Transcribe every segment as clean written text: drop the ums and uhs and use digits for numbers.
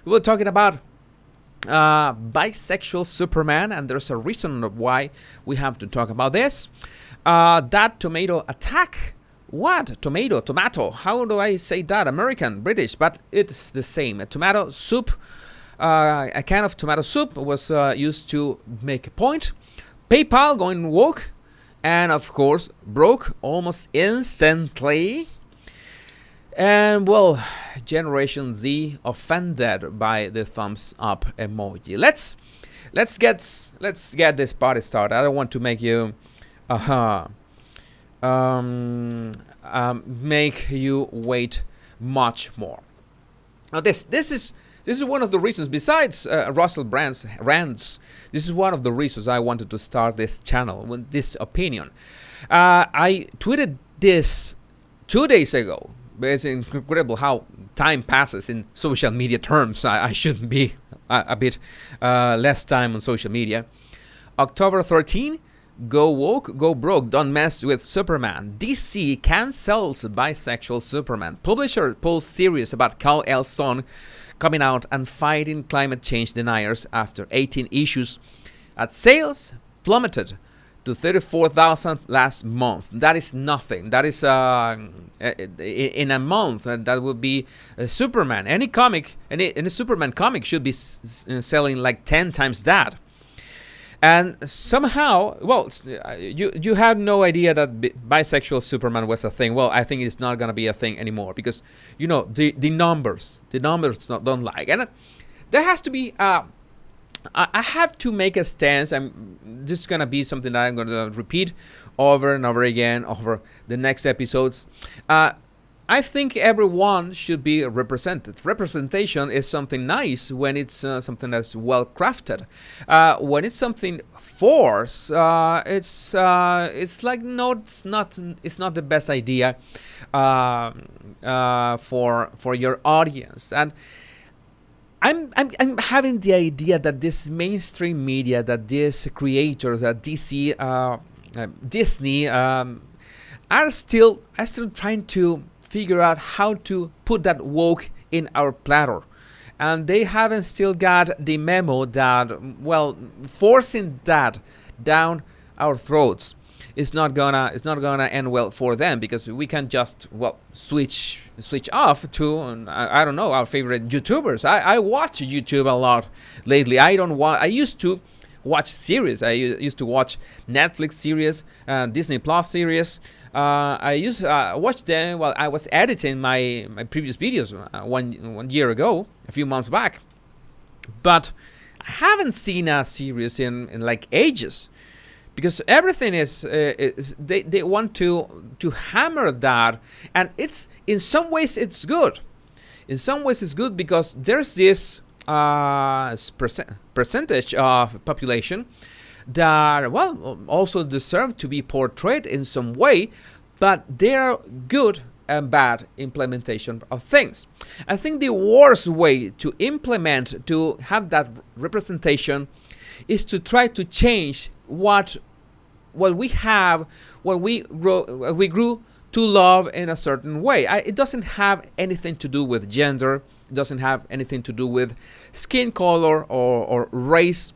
We were talking about bisexual Superman, and there's a reason why we have to talk about this. That tomato attack. What? Tomato. How do I say that? American, British, but it's the same. A tomato soup, a can of tomato soup was used to make a point. PayPal going woke, and of course broke almost instantly. And well, Generation Z offended by the thumbs up emoji. Let's get this party started. I don't want to make you make you wait much more. Now this is one of the reasons. Besides Russell Brand's rants, this is one of the reasons I wanted to start this channel with this opinion. I tweeted this 2 days ago. It's incredible how time passes in social media terms. I should be a bit less time on social media. October 13, go woke, go broke, don't mess with Superman. DC cancels bisexual Superman. Publisher pulls series about Kal-El Son coming out and fighting climate change deniers after 18 issues. At sales plummeted to 34,000 last month. That is nothing. That is in a month, that would be Superman. Any comic, any Superman comic should be selling like 10 times that. And somehow, well, you had no idea that bisexual Superman was a thing. Well, I think it's not gonna be a thing anymore because you know the numbers don't like, and there has to be. I have to make a stance. This is gonna be something that I'm gonna repeat over and over again over the next episodes. I think everyone should be represented. Representation is something nice when it's something that's well crafted. When it's something forced, it's like no, it's not the best idea for your audience. And I'm having the idea that this mainstream media, that these creators, that Disney are still trying to figure out how to put that woke in our platter, and they haven't still got the memo that, well, forcing that down our throats is not gonna end well for them, because we can just, well, switch off to I don't know, our favorite YouTubers. I watch YouTube a lot lately. I used to watch series. I used to watch Netflix series, Disney Plus series. I used to watch them while I was editing my previous videos one year ago, a few months back. But I haven't seen a series in like ages, because everything is they want to hammer that, and it's in some ways it's good. In some ways it's good because there's this percentage of population that, well, also deserve to be portrayed in some way, but they're good and bad implementation of things. I think the worst way to implement, to have that representation, is to try to change what we have, what we grew to love in a certain way. It doesn't have anything to do with gender. It doesn't have anything to do with skin color or race.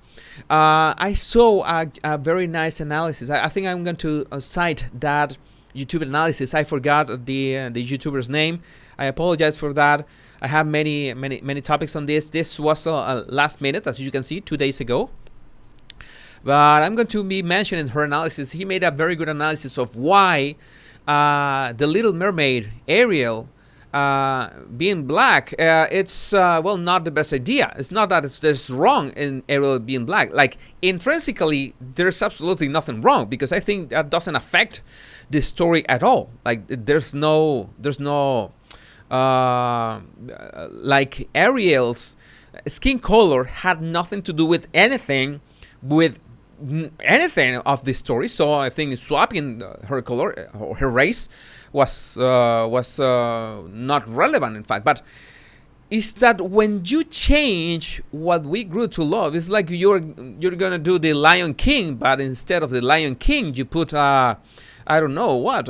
I saw a very nice analysis. I think I'm going to cite that YouTube analysis. I forgot the YouTuber's name. I apologize for that. I have many topics on this. This was last minute, as you can see, 2 days ago. But I'm going to be mentioning her analysis. He made a very good analysis of why the Little Mermaid, Ariel, being black, it's well, not the best idea. It's not that there's wrong in Ariel being black. Like, intrinsically, there's absolutely nothing wrong, because I think that doesn't affect the story at all. Like, there's no like, Ariel's skin color had nothing to do with anything of the story. So I think swapping her color or her race was not relevant, in fact. But is that when you change what we grew to love, it's like you're gonna do the Lion King, but instead of the Lion King, you put I don't know what,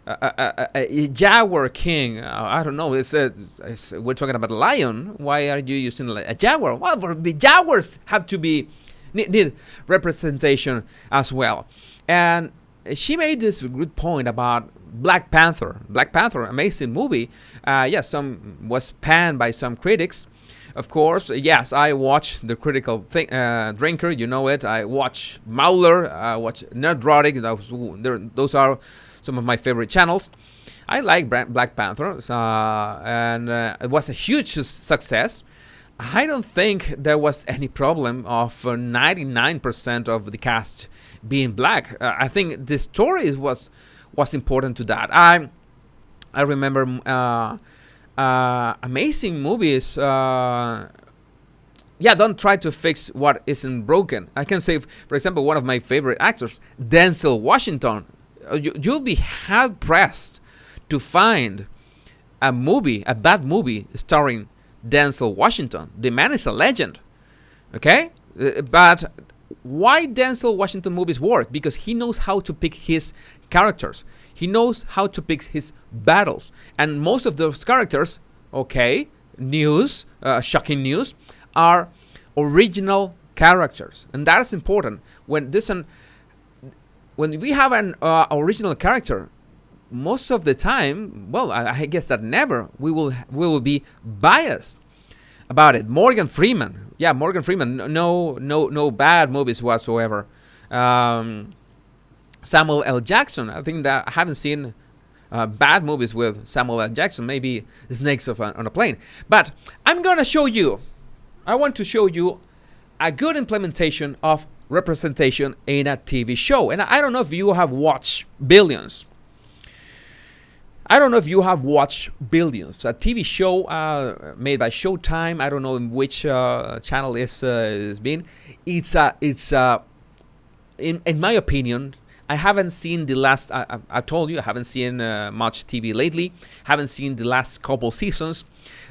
a jaguar king. I don't know. We're talking about a lion. Why are you using a jaguar? Well, the jaguars have to be need representation as well. And she made this good point about Black Panther. Black Panther, amazing movie. Yes, some was panned by some critics. Of course, yes, I watch the critical drinker. You know it. I watch Mauler. I watch Nerdrotic. Those are some of my favorite channels. I like Black Panther, and it was a huge success. I don't think there was any problem of 99% of the cast being black. I think the story was important to that. I remember amazing movies. Don't try to fix what isn't broken. I can say, for example, one of my favorite actors, Denzel Washington. You'll be hard pressed to find a bad movie starring Denzel Washington. The man is a legend. Okay? But why Denzel Washington movies work? Because he knows how to pick his characters. He knows how to pick his battles. And most of those characters, shocking news, are original characters. And that is important. When we have an original character, most of the time, well, I guess that never we will be biased about it. Morgan Freeman, no bad movies whatsoever. Samuel L. Jackson, I think that I haven't seen bad movies with Samuel L. Jackson. Maybe Snakes on a Plane. But I want to show you a good implementation of representation in a TV show. And I don't know if you have watched Billions. A TV show made by Showtime. I don't know in which channel it's been. It's in my opinion, I haven't seen the last. I told you I haven't seen much TV lately. Haven't seen the last couple seasons,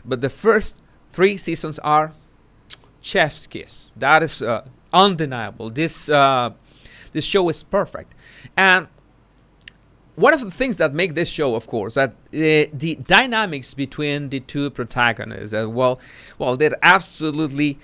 but the first 3 seasons are chef's kiss. That is undeniable. This show is perfect, and one of the things that make this show, of course, that the dynamics between the two protagonists, they're absolutely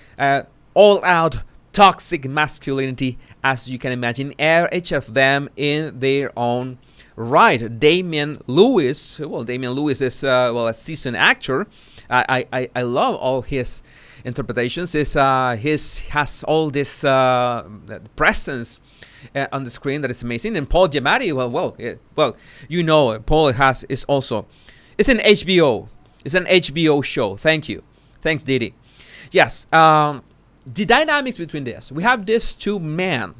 all-out toxic masculinity, as you can imagine, each of them in their own right. Damian Lewis is a seasoned actor. I love all his interpretations. He has all this presence on the screen that is amazing. And Paul Giamatti, Paul it's an HBO show. Thanks Didi. Yes, the dynamics between this, we have these two men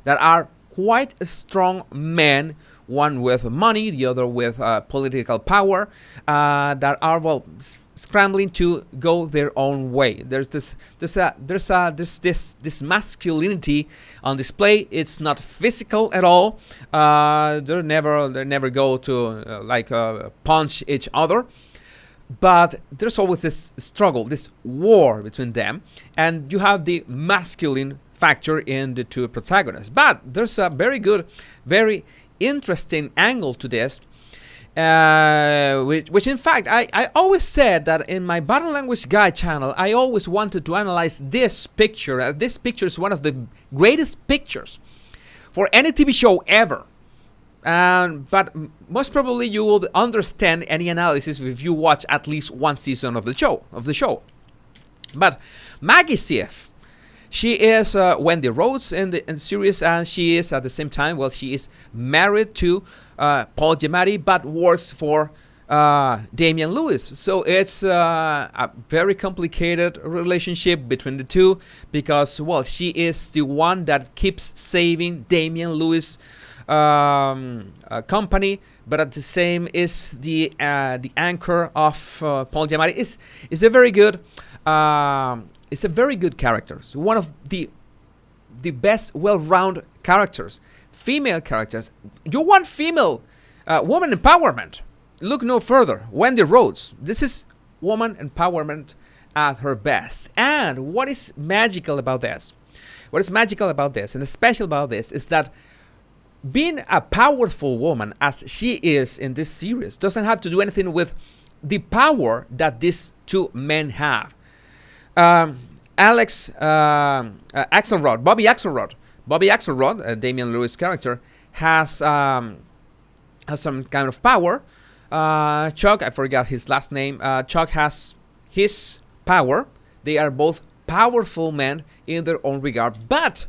that are quite strong men, one with money, the other with political power, that are scrambling to go their own way. There's this masculinity on display. It's not physical at all. They never go to punch each other. But there's always this struggle, this war between them, and you have the masculine factor in the two protagonists. But there's a very good, very interesting angle to this, which in fact I always said that in my Body Language Guy channel, I always wanted to analyze this picture. This picture is one of the greatest pictures for any TV show ever. But most probably you will understand any analysis if you watch at least one season of the show. But Maggie Siff, she is Wendy Rhodes in the series, and she is at the same time, she is married to Paul Giamatti, but works for Damian Lewis. So it's a very complicated relationship between the two, because she is the one that keeps saving Damian Lewis company, but at the same is the anchor of Paul Giamatti. Is a very good character. So one of the best well-rounded characters, female characters. You want female woman empowerment? Look no further. Wendy Rhodes. This is woman empowerment at her best. And what is magical about this? And special about this is that being a powerful woman as she is in this series doesn't have to do anything with the power that these two men have. Bobby Axelrod, Damian Lewis' character, has some kind of power. Chuck, I forgot his last name. Chuck has his power. They are both powerful men in their own regard. But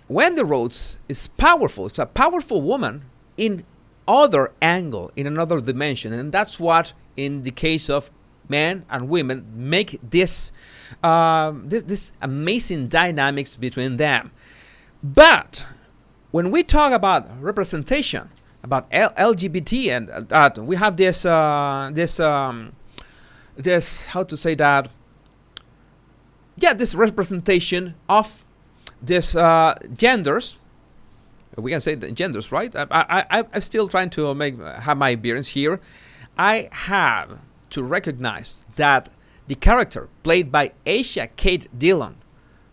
Wendy Rhodes is powerful. It's a powerful woman in other angle, in another dimension, and that's what, in the case of men and women, make this amazing dynamics between them. But when we talk about representation, about LGBT, and that we have this how to say that, this representation of this genders. We can say the genders, right? I'm still trying to have my bearings here. I have to recognize that the character played by Asia Kate Dillon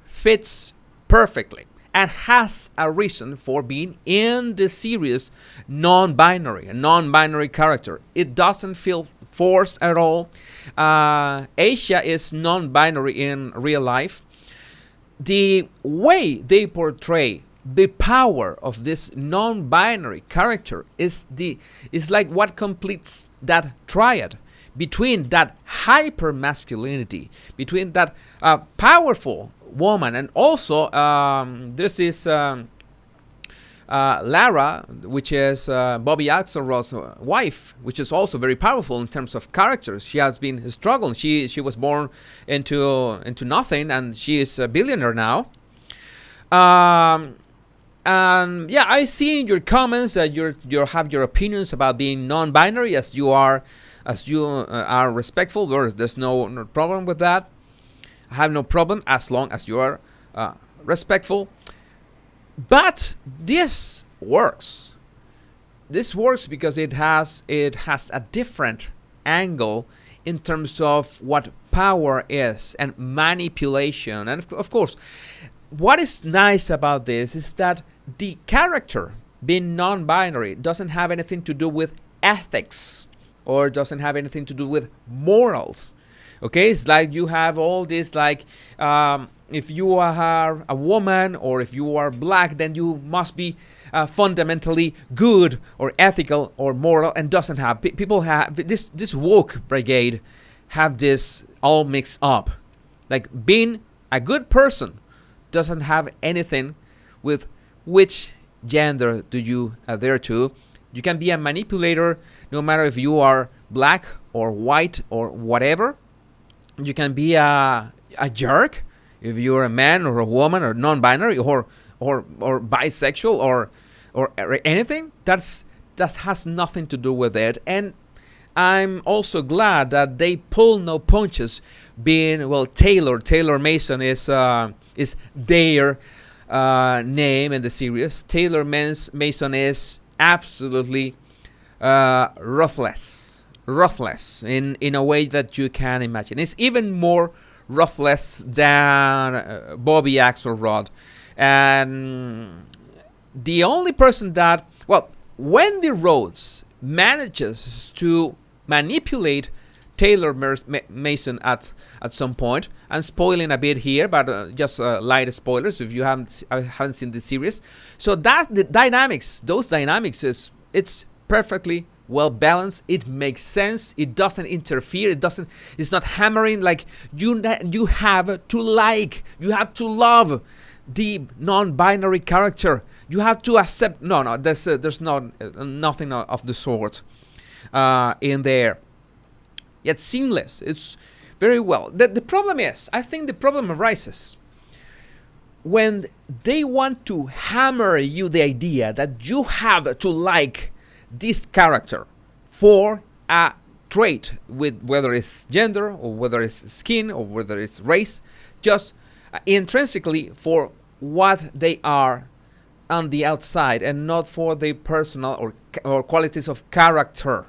fits perfectly and has a reason for being in the series non-binary, a non-binary character. It doesn't feel forced at all. Asia is non-binary in real life. The way they portray the power of this non-binary character is like what completes that triad between that hyper masculinity, between that powerful woman, and also this is Lara, which is Bobby Axelrod's wife, which is also very powerful in terms of characters. She has been struggling. She was born into nothing, and she is a billionaire now. And yeah, I see in your comments that you have your opinions about being non-binary, as you are respectful. There's no problem with that. I have no problem as long as you are respectful. But this works. This works because it has a different angle in terms of what power is and manipulation. And of course, what is nice about this is that the character, being non-binary, doesn't have anything to do with ethics or doesn't have anything to do with morals. Okay, it's like you have all this, like if you are a woman or if you are black, then you must be fundamentally good or ethical or moral, and doesn't have. People have this woke brigade have this all mixed up. Like, being a good person doesn't have anything with which gender do you adhere to. You can be a manipulator no matter if you are black or white or whatever. You can be a jerk if you're a man or a woman or non-binary or bisexual or anything. That has nothing to do with it. And I'm also glad that they pull no punches. Being, well, Taylor Mason is their name in the series. Taylor Mason is absolutely ruthless in a way that you can imagine. It's even more ruthless than Bobby Axelrod. And the only person that, well, Wendy Rhodes manages to manipulate Taylor Mason at some point. I'm spoiling a bit here, but just light spoilers if you haven't seen the series. So those dynamics it's perfectly well balanced. It makes sense. It doesn't interfere. It's not hammering. Like, you have to like, you have to love the non-binary character. You have to accept. No, there's nothing of the sort in there. Yet seamless. It's very well. The problem is, I think the problem arises when they want to hammer you the idea that you have to like this character for a trait, with whether it's gender or whether it's skin or whether it's race, just intrinsically for what they are on the outside and not for their personal or qualities of character.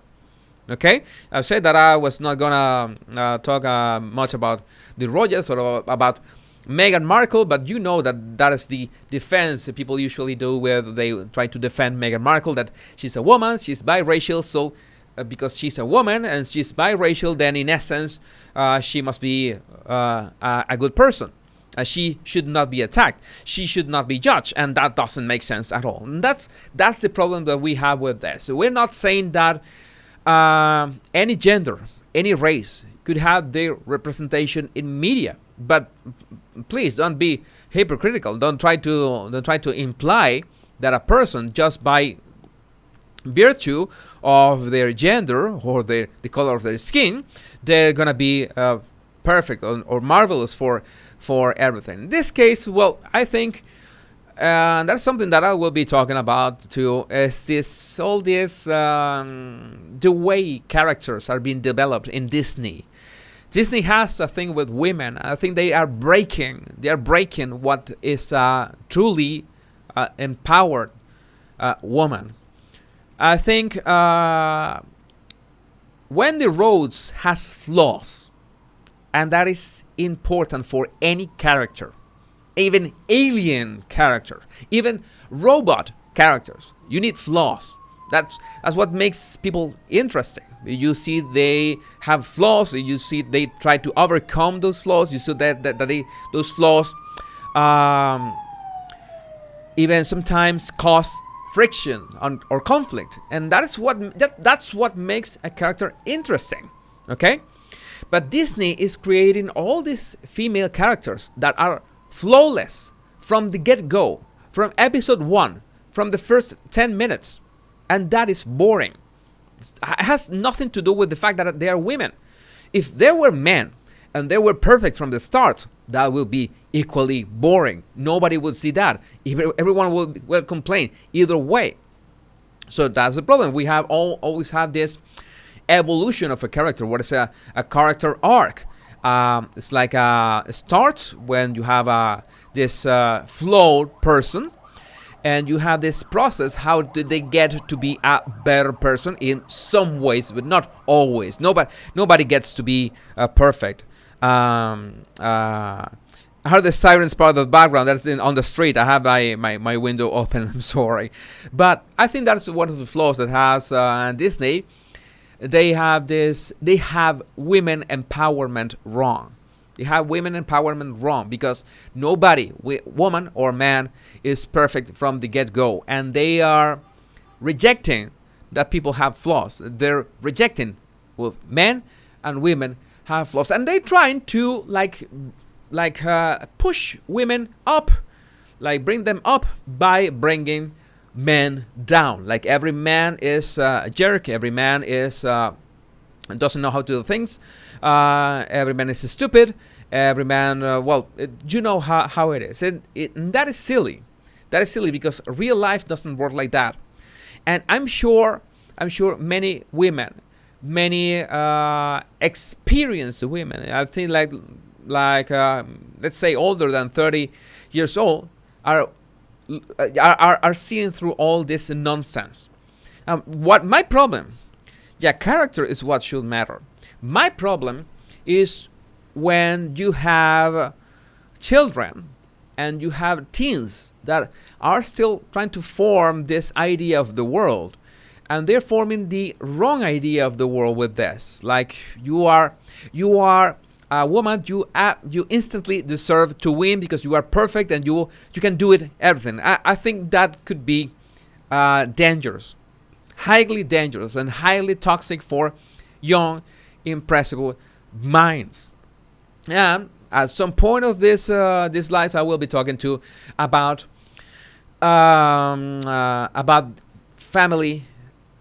Okay, I said that I was not gonna talk much about the Royals or about Meghan Markle, but you know that that is the defense people usually do, where they try to defend Meghan Markle, that she's a woman, she's biracial, so because she's a woman and she's biracial, then in essence she must be a good person. She should not be attacked. She should not be judged, and that doesn't make sense at all. And that's the problem that we have with this. So we're not saying that any gender, any race could have their representation in media, but please don't be hypocritical. Don't try to imply that a person, just by virtue of their gender or the color of their skin, they're gonna be perfect or marvelous for everything. In this case, well, I think that's something that I will be talking about too, is the way characters are being developed in Disney. Disney has a thing with women. I think they are breaking what is truly empowered woman. I think Wendy Rhodes has flaws, and that is important for any character, even alien character, even robot characters. You need flaws. That's what makes people interesting. You see they have flaws. You see they try to overcome those flaws. You see that those flaws even sometimes cause friction or conflict, and that's what makes a character interesting. Okay. But Disney is creating all these female characters that are flawless from the get-go, from episode 1, from the first 10 minutes. And that is boring. It has nothing to do with the fact that they are women. If they were men and they were perfect from the start, that will be equally boring. Nobody will see that. Everyone will complain either way. So that's the problem. We have always had this evolution of a character. What is a character arc? It's like it starts when you have this flawed person, and you have this process. How did they get to be a better person? In some ways, but not always. Nobody gets to be perfect. I heard the sirens part of the background. That's on the street. I have my window open. I'm sorry, but I think that's one of the flaws that has Disney. They have women empowerment wrong. They have women empowerment wrong because nobody, woman or man, is perfect from the get-go. And they are rejecting that people have flaws. They're rejecting well, men and women have flaws. And they're trying to push women up, like bring them up by bringing men down. Like every man is a jerk. Every man is doesn't know how to do things. Every man is stupid. Every man, you know how it is. And that is silly. That is silly because real life doesn't work like that. And I'm sure many women, many experienced women, I think like let's say older than 30 years old, are seeing through all this nonsense. What my problem? Yeah, character is what should matter. My problem is when you have children and you have teens that are still trying to form this idea of the world, and they're forming the wrong idea of the world with this. Like you are a woman, you instantly deserve to win because you are perfect and you can do it everything. I think that could be dangerous, highly dangerous and highly toxic for young, impressible minds. And at some point of this slides, I will be talking to about family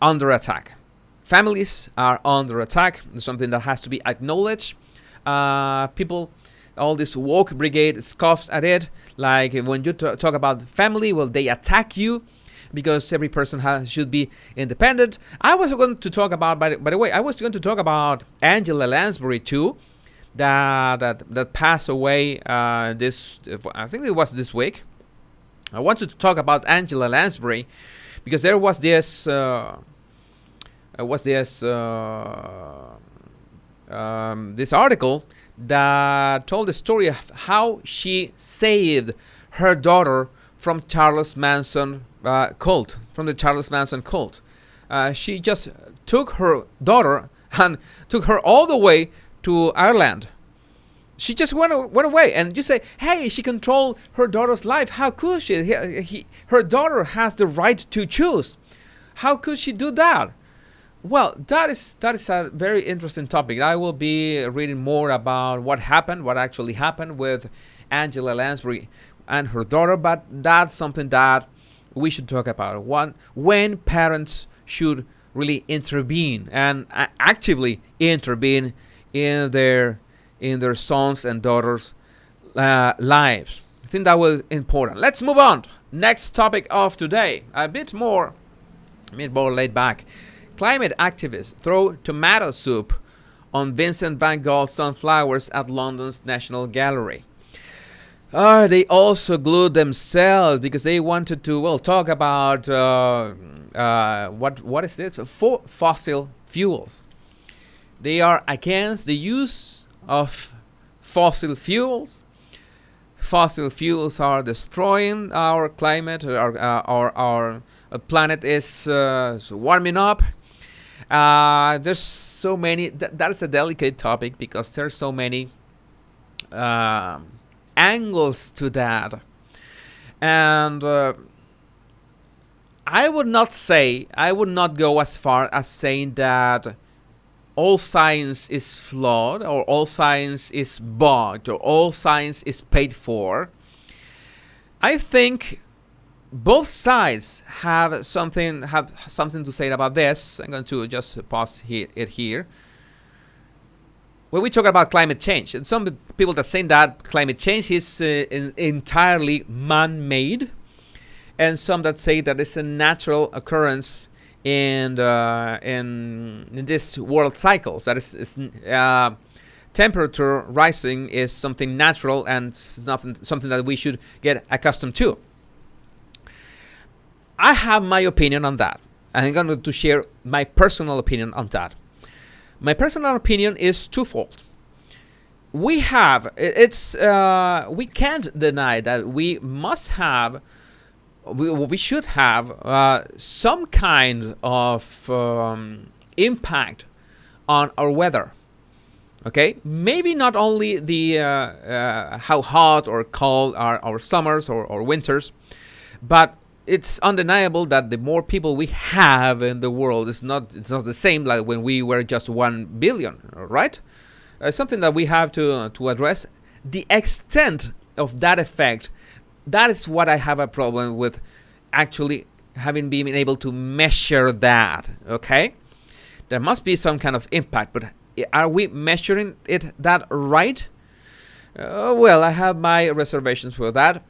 under attack. Families are under attack. It's something that has to be acknowledged. People, all this woke brigade scoffs at it. Like when you talk about family, well, they attack you because every person should be independent. I was going to talk about, by the way, I was going to talk about Angela Lansbury too, that passed away I think it was this week. I wanted to talk about Angela Lansbury because there was this this article that told the story of how she saved her daughter from Charles Manson cult, from the Charles Manson cult. She just took her daughter and took her all the way to Ireland. She just went away, and you say, hey, she controlled her daughter's life. How could she? Her daughter has the right to choose. How could she do that? Well, that is a very interesting topic. I will be reading more about what actually happened with Angela Lansbury and her daughter, but that's something that we should talk about. When parents should really intervene and actively intervene in their sons and daughters' lives. I think that was important. Let's move on. Next topic of today, a bit more laid back. Climate activists throw tomato soup on Vincent van Gogh's sunflowers at London's National Gallery. They also glued themselves because they wanted to talk about what is this? Fossil fuels. They are against the use of fossil fuels. Fossil fuels are destroying our climate. Our planet is warming up. There's so many. That is a delicate topic because there's so many angles to that, and I would not go as far as saying that all science is flawed, or all science is bought, or all science is paid for. I think both sides have something to say about this. I'm going to just pause it here. When we talk about climate change, and some people that say that climate change is entirely man-made, and some that say that it's a natural occurrence in this world cycles, that is temperature rising is something natural and something that we should get accustomed to. I have my opinion on that. I'm going to share my personal opinion on that. My personal opinion is twofold. We can't deny that we should have some kind of impact on our weather. Okay, maybe not only the how hot or cold are our summers or winters, but it's undeniable that the more people we have in the world, it's not the same like when we were just 1 billion, right? Something that we have to address. The extent of that effect, that is what I have a problem with actually having been able to measure that, okay? There must be some kind of impact, but are we measuring that right? Well, I have my reservations for that.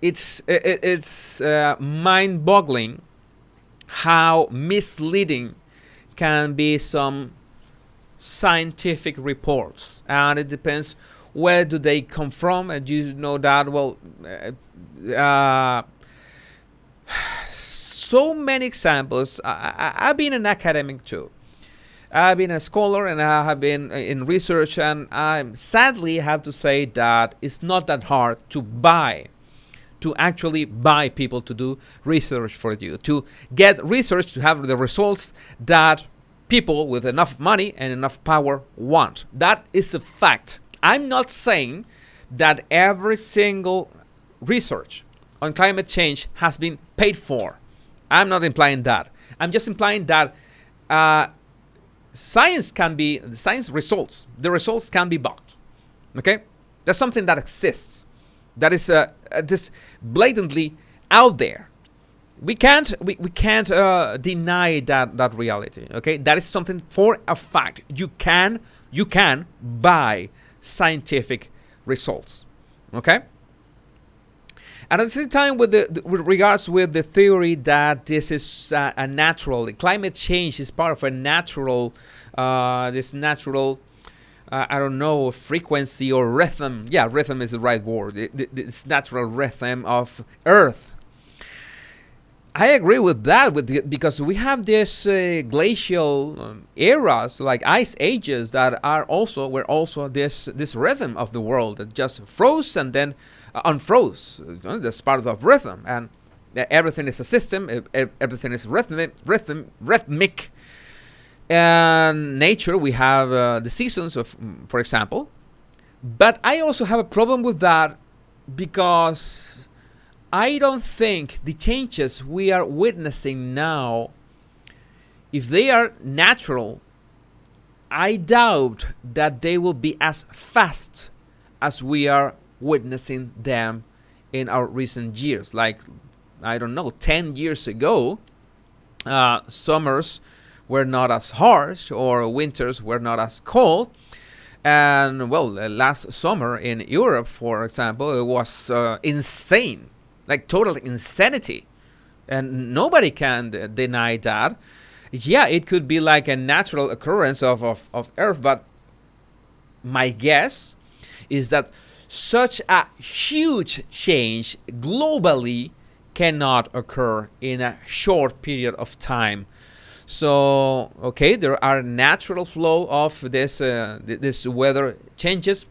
It's mind-boggling how misleading can be some scientific reports, and it depends where do they come from. And you know that so many examples. I've been an academic too. I've been a scholar and I have been in research, and I sadly have to say that it's not that hard to actually buy people to do research for you, to get research, to have the results that people with enough money and enough power want. That is a fact. I'm not saying that every single research on climate change has been paid for. I'm not implying that. I'm just implying that science results, the results can be bought. Okay? That's something that exists. That is just blatantly out there. We can't deny that reality. Okay, that is something for a fact. You can buy scientific results. Okay. And at the same time, with regards with the theory that this is a natural climate change is part of a natural I don't know, frequency or rhythm. Yeah, rhythm is the right word. It's natural rhythm of Earth. I agree with that because we have this glacial eras like ice ages that are also were also this rhythm of the world that just froze and then unfroze. That's part of the rhythm, and everything is a system. Everything is rhythmic. And nature, we have the seasons of, for example. But I also have a problem with that because I don't think the changes we are witnessing now, if they are natural, I doubt that they will be as fast as we are witnessing them in our recent years. Like, I don't know, 10 years ago, summers were not as harsh or winters were not as cold. And well, last summer in Europe, for example, it was insane, like total insanity. And nobody can deny that. Yeah, it could be like a natural occurrence of Earth, but my guess is that such a huge change globally cannot occur in a short period of time. So, okay, there are natural flow of this weather changes,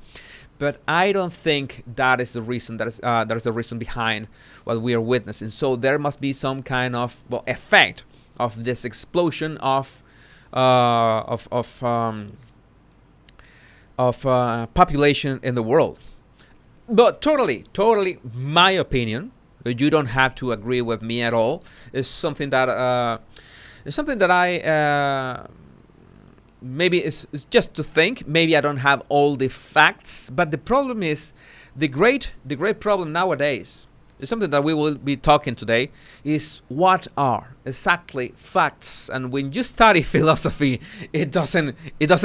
but I don't think that is the reason. That is the reason behind what we are witnessing. So there must be some kind of effect of this explosion of population in the world. But totally, my opinion. You don't have to agree with me at all. It's something that I maybe it's just to think. Maybe I don't have all the facts, but the problem is the great problem nowadays is something that we will be talking today is what are exactly facts. And when you study philosophy, it doesn't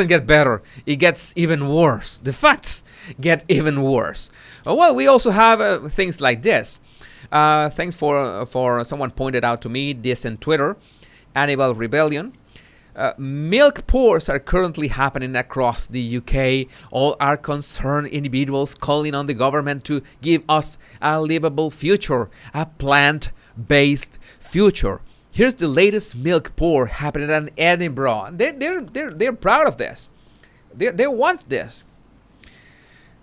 get better. It gets even worse. The facts get even worse. Well, we also have things like this. Thanks for someone pointed out to me this in Twitter. Animal rebellion. Milk pours are currently happening across the UK. All are concerned individuals calling on the government to give us a livable future, a plant-based future. Here's the latest milk pour happening in Edinburgh. They're proud of this. They want this.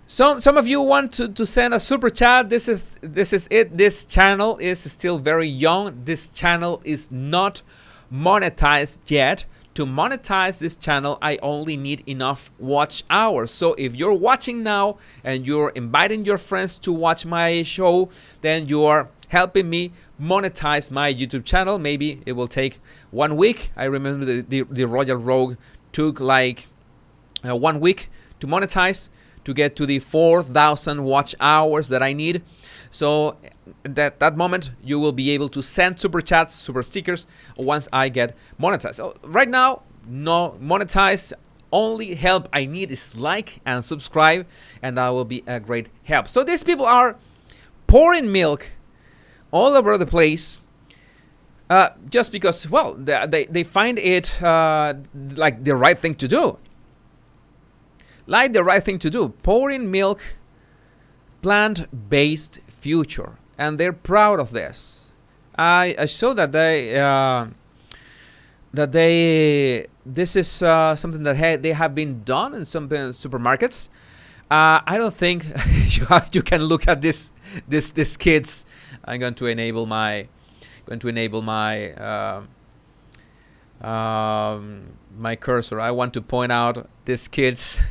Some of you want to send a super chat. This is it. This channel is still very young. This channel is not monetized yet. To monetize this channel, I only need enough watch hours. So if you're watching now and you're inviting your friends to watch my show, then you are helping me monetize my YouTube channel. Maybe it will take 1 week. I remember the Royal Rogue took like 1 week to monetize, to get to the 4,000 watch hours that I need. So at that moment, you will be able to send super chats, super stickers once I get monetized. So right now, no monetized. Only help I need is like and subscribe, and that will be a great help. So these people are pouring milk all over the place just because, well, they find it like the right thing to do. Like the right thing to do. Pouring milk, plant-based future, and they're proud of this. I saw that this is something that they have been done in some supermarkets. I don't think you can look at this kids. I'm going to enable my my cursor. I want to point out this kid's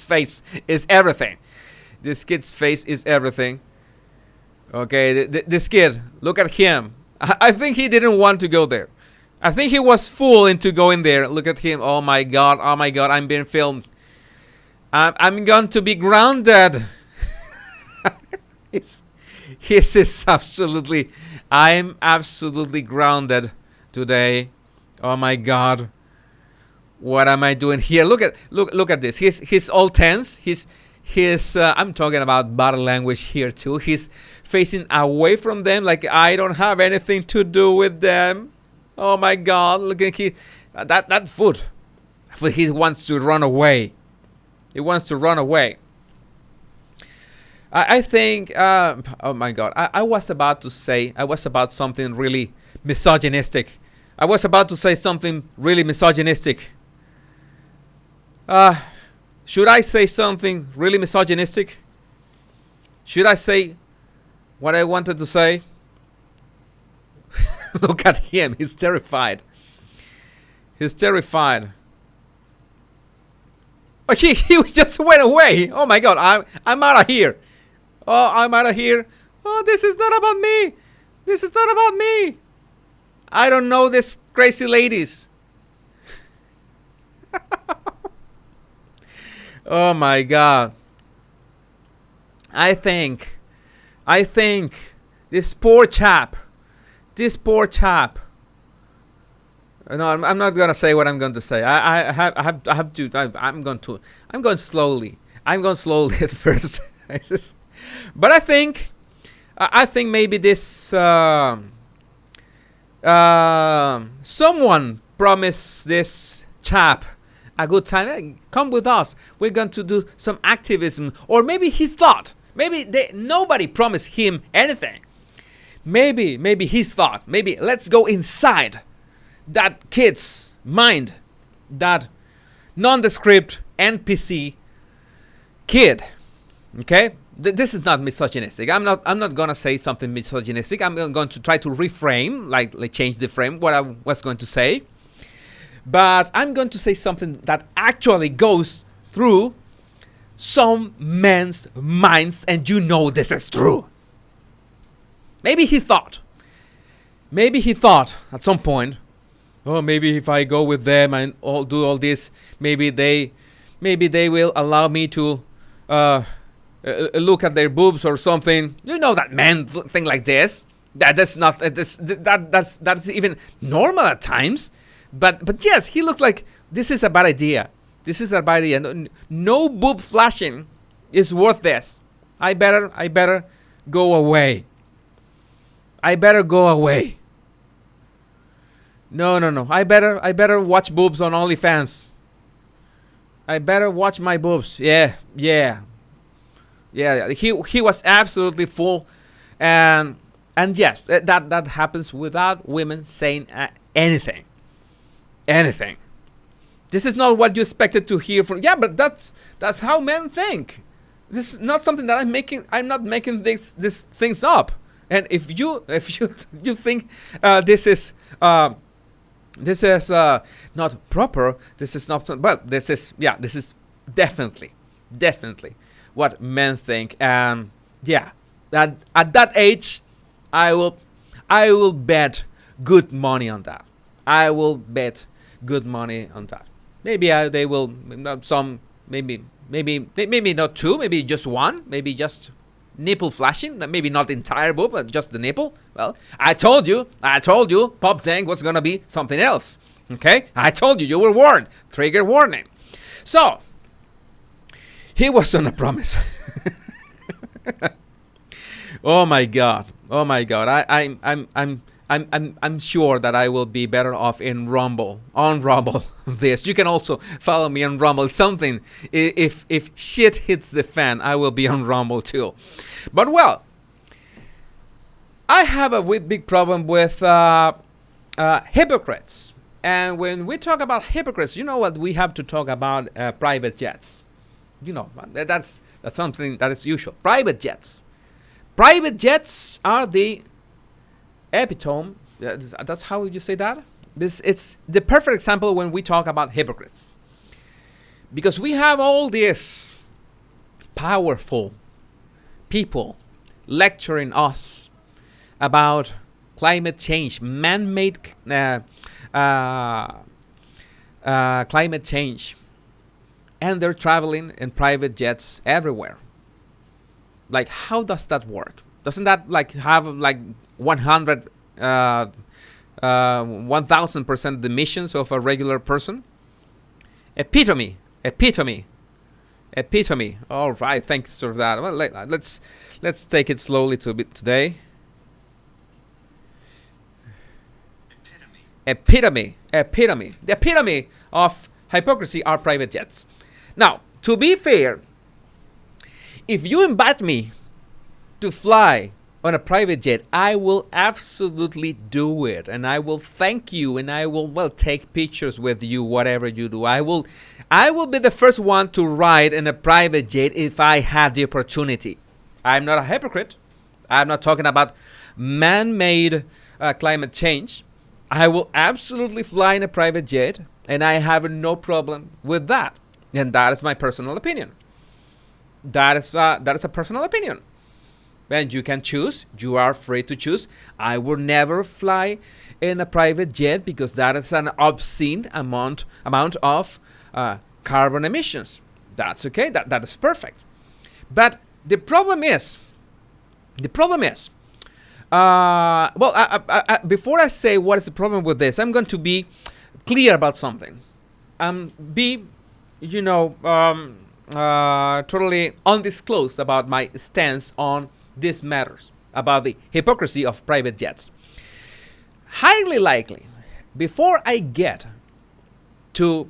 face is everything. This kid's face is everything. Okay, this kid, look at him. I think he didn't want to go there. I think he was fooled into going there. Look at him. Oh my God, I'm being filmed. I'm going to be grounded. I'm absolutely grounded today. Oh my God. What am I doing here? Look at this. He's all tense. I'm talking about body language here too. He's facing away from them like I don't have anything to do with them. Oh my God, look at that foot. He wants to run away. He wants to run away. I think, oh my God, I was about to say, I was about something really misogynistic. I was about to say something really misogynistic. Should I say something really misogynistic? Should I say what I wanted to say? Look at him. He's terrified. He's terrified. Oh, he just went away. Oh my God. I'm out of here. Oh, I'm out of here. Oh, this is not about me. This is not about me. I don't know these crazy ladies. Oh my God. I think this poor chap. No, I'm not gonna say what I'm going to say. I have to. I'm going slowly. I'm going slowly at first. But I think maybe this someone promised this chap a good time. Hey, come with us. We're going to do some activism. Or maybe he thought. Maybe nobody promised him anything. Maybe he thought. Maybe let's go inside that kid's mind. That nondescript NPC kid. Okay? This is not misogynistic. I'm not gonna say something misogynistic. I'm going to try to reframe, like change the frame what I was going to say. But I'm going to say something that actually goes through some men's minds, and you know this is true. Maybe he thought at some point, oh, maybe if I go with them and do all this, maybe they will allow me to look at their boobs or something. You know that men think like this. That's even normal at times. But yes, he looks like this is a bad idea. This is a bad idea. No boob flashing is worth this. I better go away. I better go away. No. I better watch boobs on OnlyFans. I better watch my boobs. Yeah. He was absolutely full, and yes, that happens without women saying anything. This is not what you expected to hear from. Yeah, but that's how men think. This is not something that I'm not making these things up. And if you think this is not proper, this is not. But this is definitely what men think. And yeah, that at that age, I will bet good money on that. I will bet good money on that. Maybe they will some maybe not two, maybe just one, maybe just nipple flashing, maybe not the entire boob, but just the nipple. Well, I told you, Pop Tank was gonna be something else. Okay, I told you, you were warned. Trigger warning. So he was on a promise. Oh my God. I'm sure that I will be better off in Rumble. On Rumble. This. You can also follow me on Rumble. Something. If shit hits the fan, I will be on Rumble too. But well, I have a big problem with hypocrites. And when we talk about hypocrites, you know what? We have to talk about private jets. You know, that's something that is usual. Private jets. Private jets are the epitome. That's how you say that. It's the perfect example when we talk about hypocrites, because we have all these powerful people lecturing us about climate change, man-made climate change, and they're traveling in private jets everywhere. Like, how does that work? Doesn't that like have like 1000% the emissions of a regular person? Epitome. All right, thanks for that. Well, let's take it slowly to a bit today. Epitome. The epitome of hypocrisy are private jets. Now, to be fair, if you invite me to fly on a private jet, I will absolutely do it, and I will thank you, and I will, well, take pictures with you, whatever you do. I will be the first one to ride in a private jet if I had the opportunity. I'm not a hypocrite. I'm not talking about man-made climate change. I will absolutely fly in a private jet, and I have no problem with that. And that is my personal opinion. That is a personal opinion. And you can choose. You are free to choose. I will never fly in a private jet because that is an obscene amount of carbon emissions. That's okay. That is perfect. But the problem is, before I say what is the problem with this, I'm going to be clear about something. Be, totally undisclosed about my stance on these matters, about the hypocrisy of private jets. Highly likely, before I get to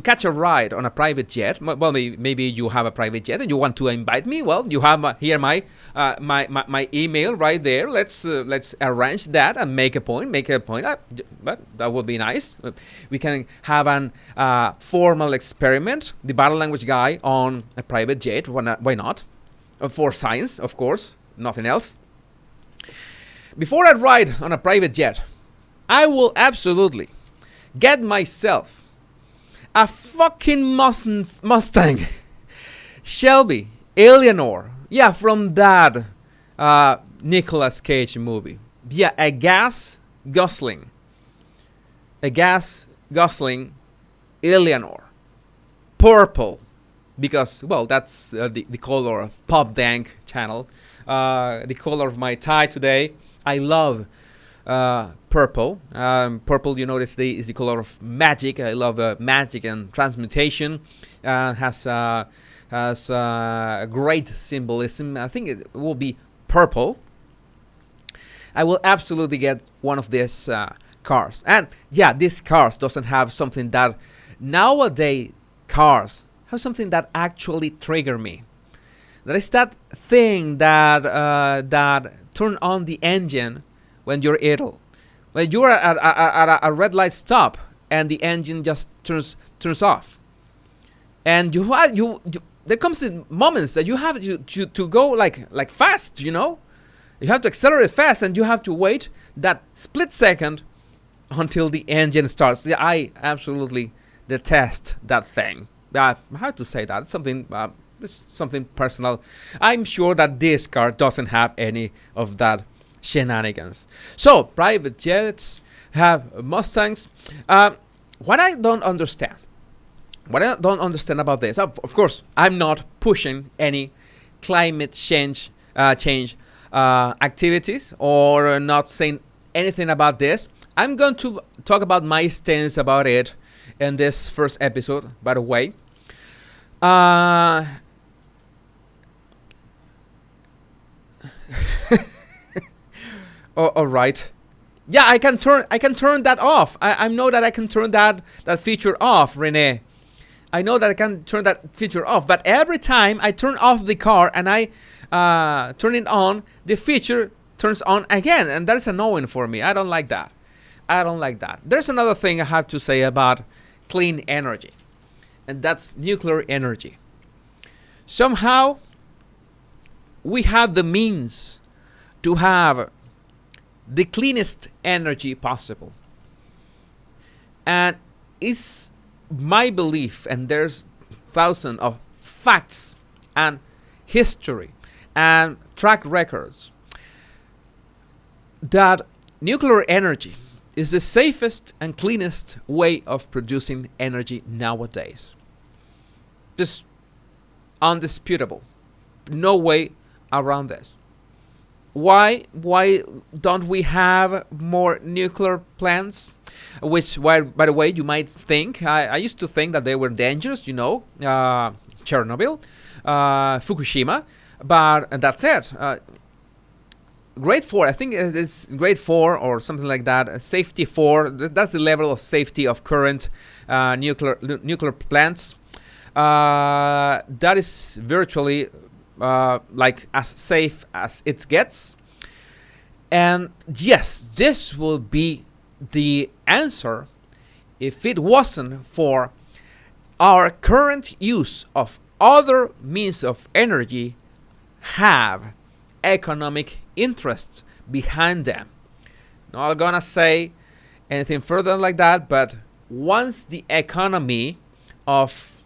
catch a ride on a private jet, well, maybe you have a private jet and you want to invite me. Well, you have here my email right there. Let's arrange that and make a point. But that would be nice. We can have an formal experiment, the Battle Language Guy on a private jet. Why not? For science, of course, nothing else. Before I ride on a private jet, I will absolutely get myself a fucking Mustang Shelby Eleanor. Yeah, from that Nicolas Cage movie. Yeah, a gas Gosling Eleanor. Purple. Because, well, that's the color of Pop Dank channel. The color of my tie today. I love purple. Purple, you notice, is the color of magic. I love magic and transmutation. Has great symbolism. I think it will be purple. I will absolutely get one of these cars. And yeah, these cars doesn't have something that nowadays cars have something that actually trigger me. There is that thing that turn on the engine when you're idle. When you're at a red light stop and the engine just turns off. And there comes in moments that you have to go like fast, you know? You have to accelerate fast and you have to wait that split second until the engine starts. Yeah, I absolutely detest that thing. I have to say that. It's something personal. I'm sure that this car doesn't have any of that shenanigans. So, private jets have Mustangs. What I don't understand about this, of course, I'm not pushing any climate change activities or not saying anything about this. I'm going to talk about my stance about it in this first episode, by the way. All right. Yeah, I can turn that off. I know that I can turn that feature off, Rene. I know that I can turn that feature off, but every time I turn off the car and I turn it on, the feature turns on again, and that's annoying for me. I don't like that. There's another thing I have to say about clean energy, and that's nuclear energy. Somehow, we have the means to have the cleanest energy possible. And it's my belief, and there's thousands of facts and history and track records, that nuclear energy is the safest and cleanest way of producing energy nowadays. Just undisputable. No way around this. Why don't we have more nuclear plants? Which, by the way, you might think, I used to think that they were dangerous, Chernobyl, Fukushima, but that's it. Grade 4, I think it's grade 4 or something like that. Safety 4, that's the level of safety of current nuclear plants. That is virtually like as safe as it gets. And yes, this will be the answer if it wasn't for our current use of other means of energy have economic interests behind them. Not gonna say anything further like that, but once the economy of,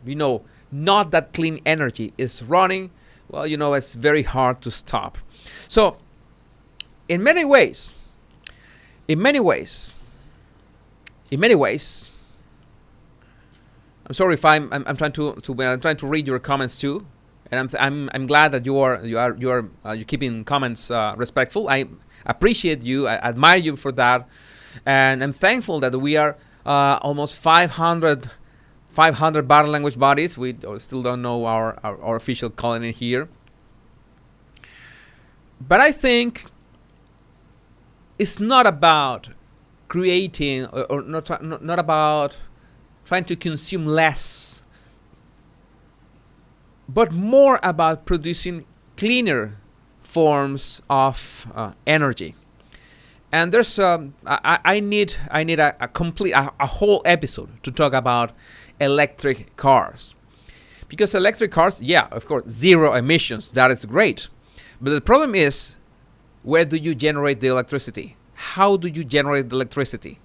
not that clean energy is running, well, it's very hard to stop. So in many ways, I'm sorry if I'm trying to read your comments too, and I'm glad that you're keeping comments respectful. I appreciate you, I admire you for that, and I'm thankful that we are almost 500 Bardar language bodies. We still don't know our official calling here, but I think it's not about creating or not about trying to consume less, but more about producing cleaner forms of energy. And there's I need a whole episode to talk about electric cars, because electric cars, yeah, of course, zero emissions, that is great, but the problem is, where do you generate the electricity? How do you generate the electricity?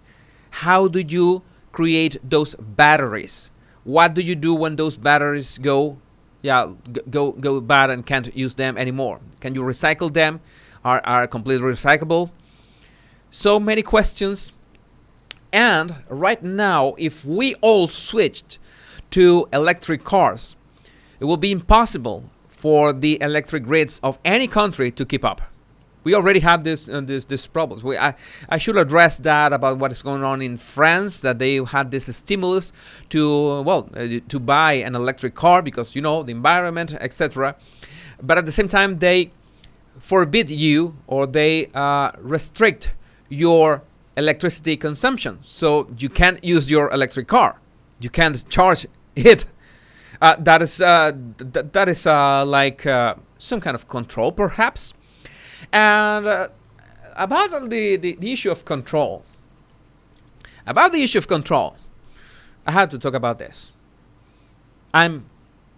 How do you create those batteries? What do you do when those batteries go bad and can't use them anymore? Can you recycle them? Are completely recyclable? So many questions. And right now, if we all switched to electric cars, it will be impossible for the electric grids of any country to keep up. We already have this problems. I should address that about what is going on in France, that they had this stimulus to buy an electric car because, the environment, etc. But at the same time, they forbid you, or they restrict your electricity consumption. So you can't use your electric car. You can't charge it. That is like some kind of control, perhaps. And about the issue of control. I have to talk about this. I'm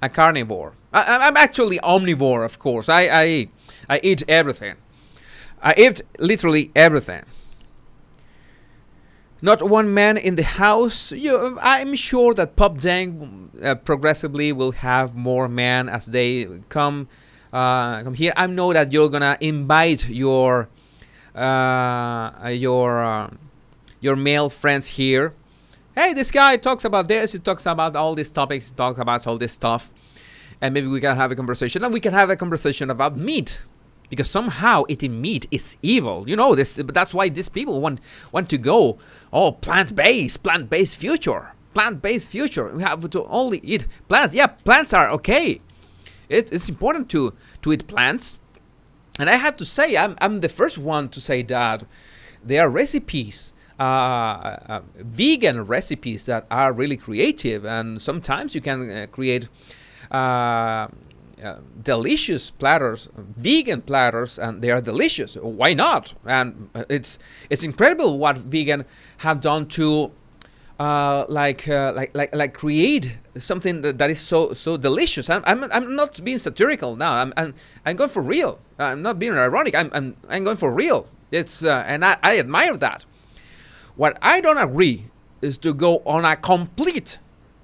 a carnivore. I'm actually omnivore, of course. I eat everything. I eat literally everything. Not one man in the house. I'm sure that Pop Dang progressively will have more men as they come here. I know that you're gonna invite your male friends here. Hey, this guy talks about this. He talks about all these topics. He talks about all this stuff, and maybe we can have a conversation. And we can have a conversation about meat, because somehow eating meat is evil. This, but that's why these people want to go plant-based future. We have to only eat plants. Yeah, plants are okay. It's important to eat plants, and I have to say, I'm the first one to say that there are recipes, vegan recipes that are really creative, and sometimes you can create delicious platters, vegan platters, and they are delicious. Why not? And it's incredible what vegan have done to create something that is so delicious. I'm not being satirical now. I'm going for real. I'm not being ironic. I'm going for real. It's and I admire that. What I don't agree is to go on a complete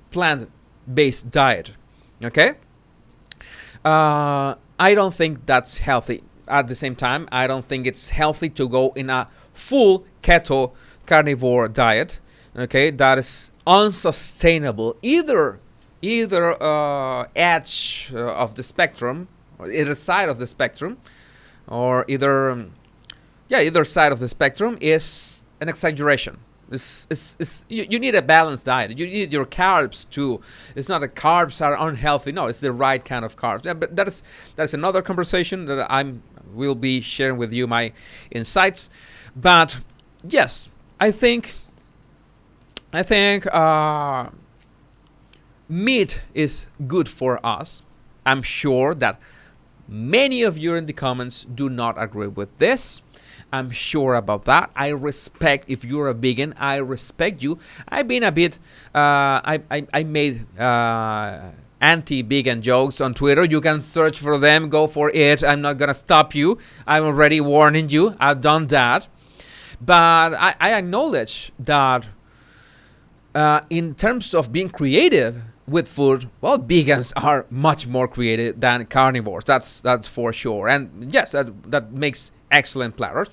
plant-based diet. Okay. I don't think that's healthy. At the same time, I don't think it's healthy to go in a full keto carnivore diet. Okay, that is unsustainable. Either edge of the spectrum, or either side of the spectrum, or either side of the spectrum is an exaggeration. You need a balanced diet. You need your carbs too. It's not that carbs are unhealthy. No, it's the right kind of carbs. Yeah, but that's another conversation that will be sharing with you my insights. But yes, I think meat is good for us. I'm sure that Many of you in the comments do not agree with this. I'm sure about that. I respect, if you're a vegan, I respect you. I've been a bit, I made anti-vegan jokes on Twitter. You can search for them, go for it. I'm not gonna stop you. I'm already warning you. I've done that. But I acknowledge that in terms of being creative with food, well, vegans are much more creative than carnivores. That's for sure. And yes, that makes excellent platters.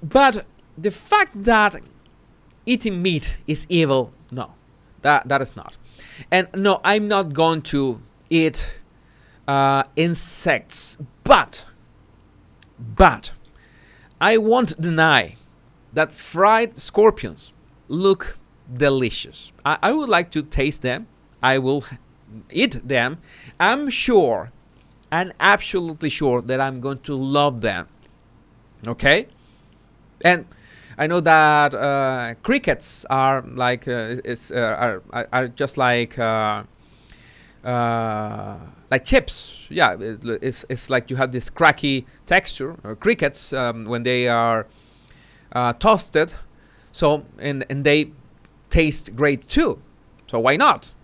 But the fact that eating meat is evil, no, that is not. And no, I'm not going to eat insects, but I won't deny that fried scorpions look delicious. I would like to taste them. I will eat them. I'm sure, and absolutely sure, that I'm going to love them. Okay? And I know that crickets are like are just like chips. Yeah, it's like you have this cracky texture. Crickets when they are toasted, so and they taste great too. So why not?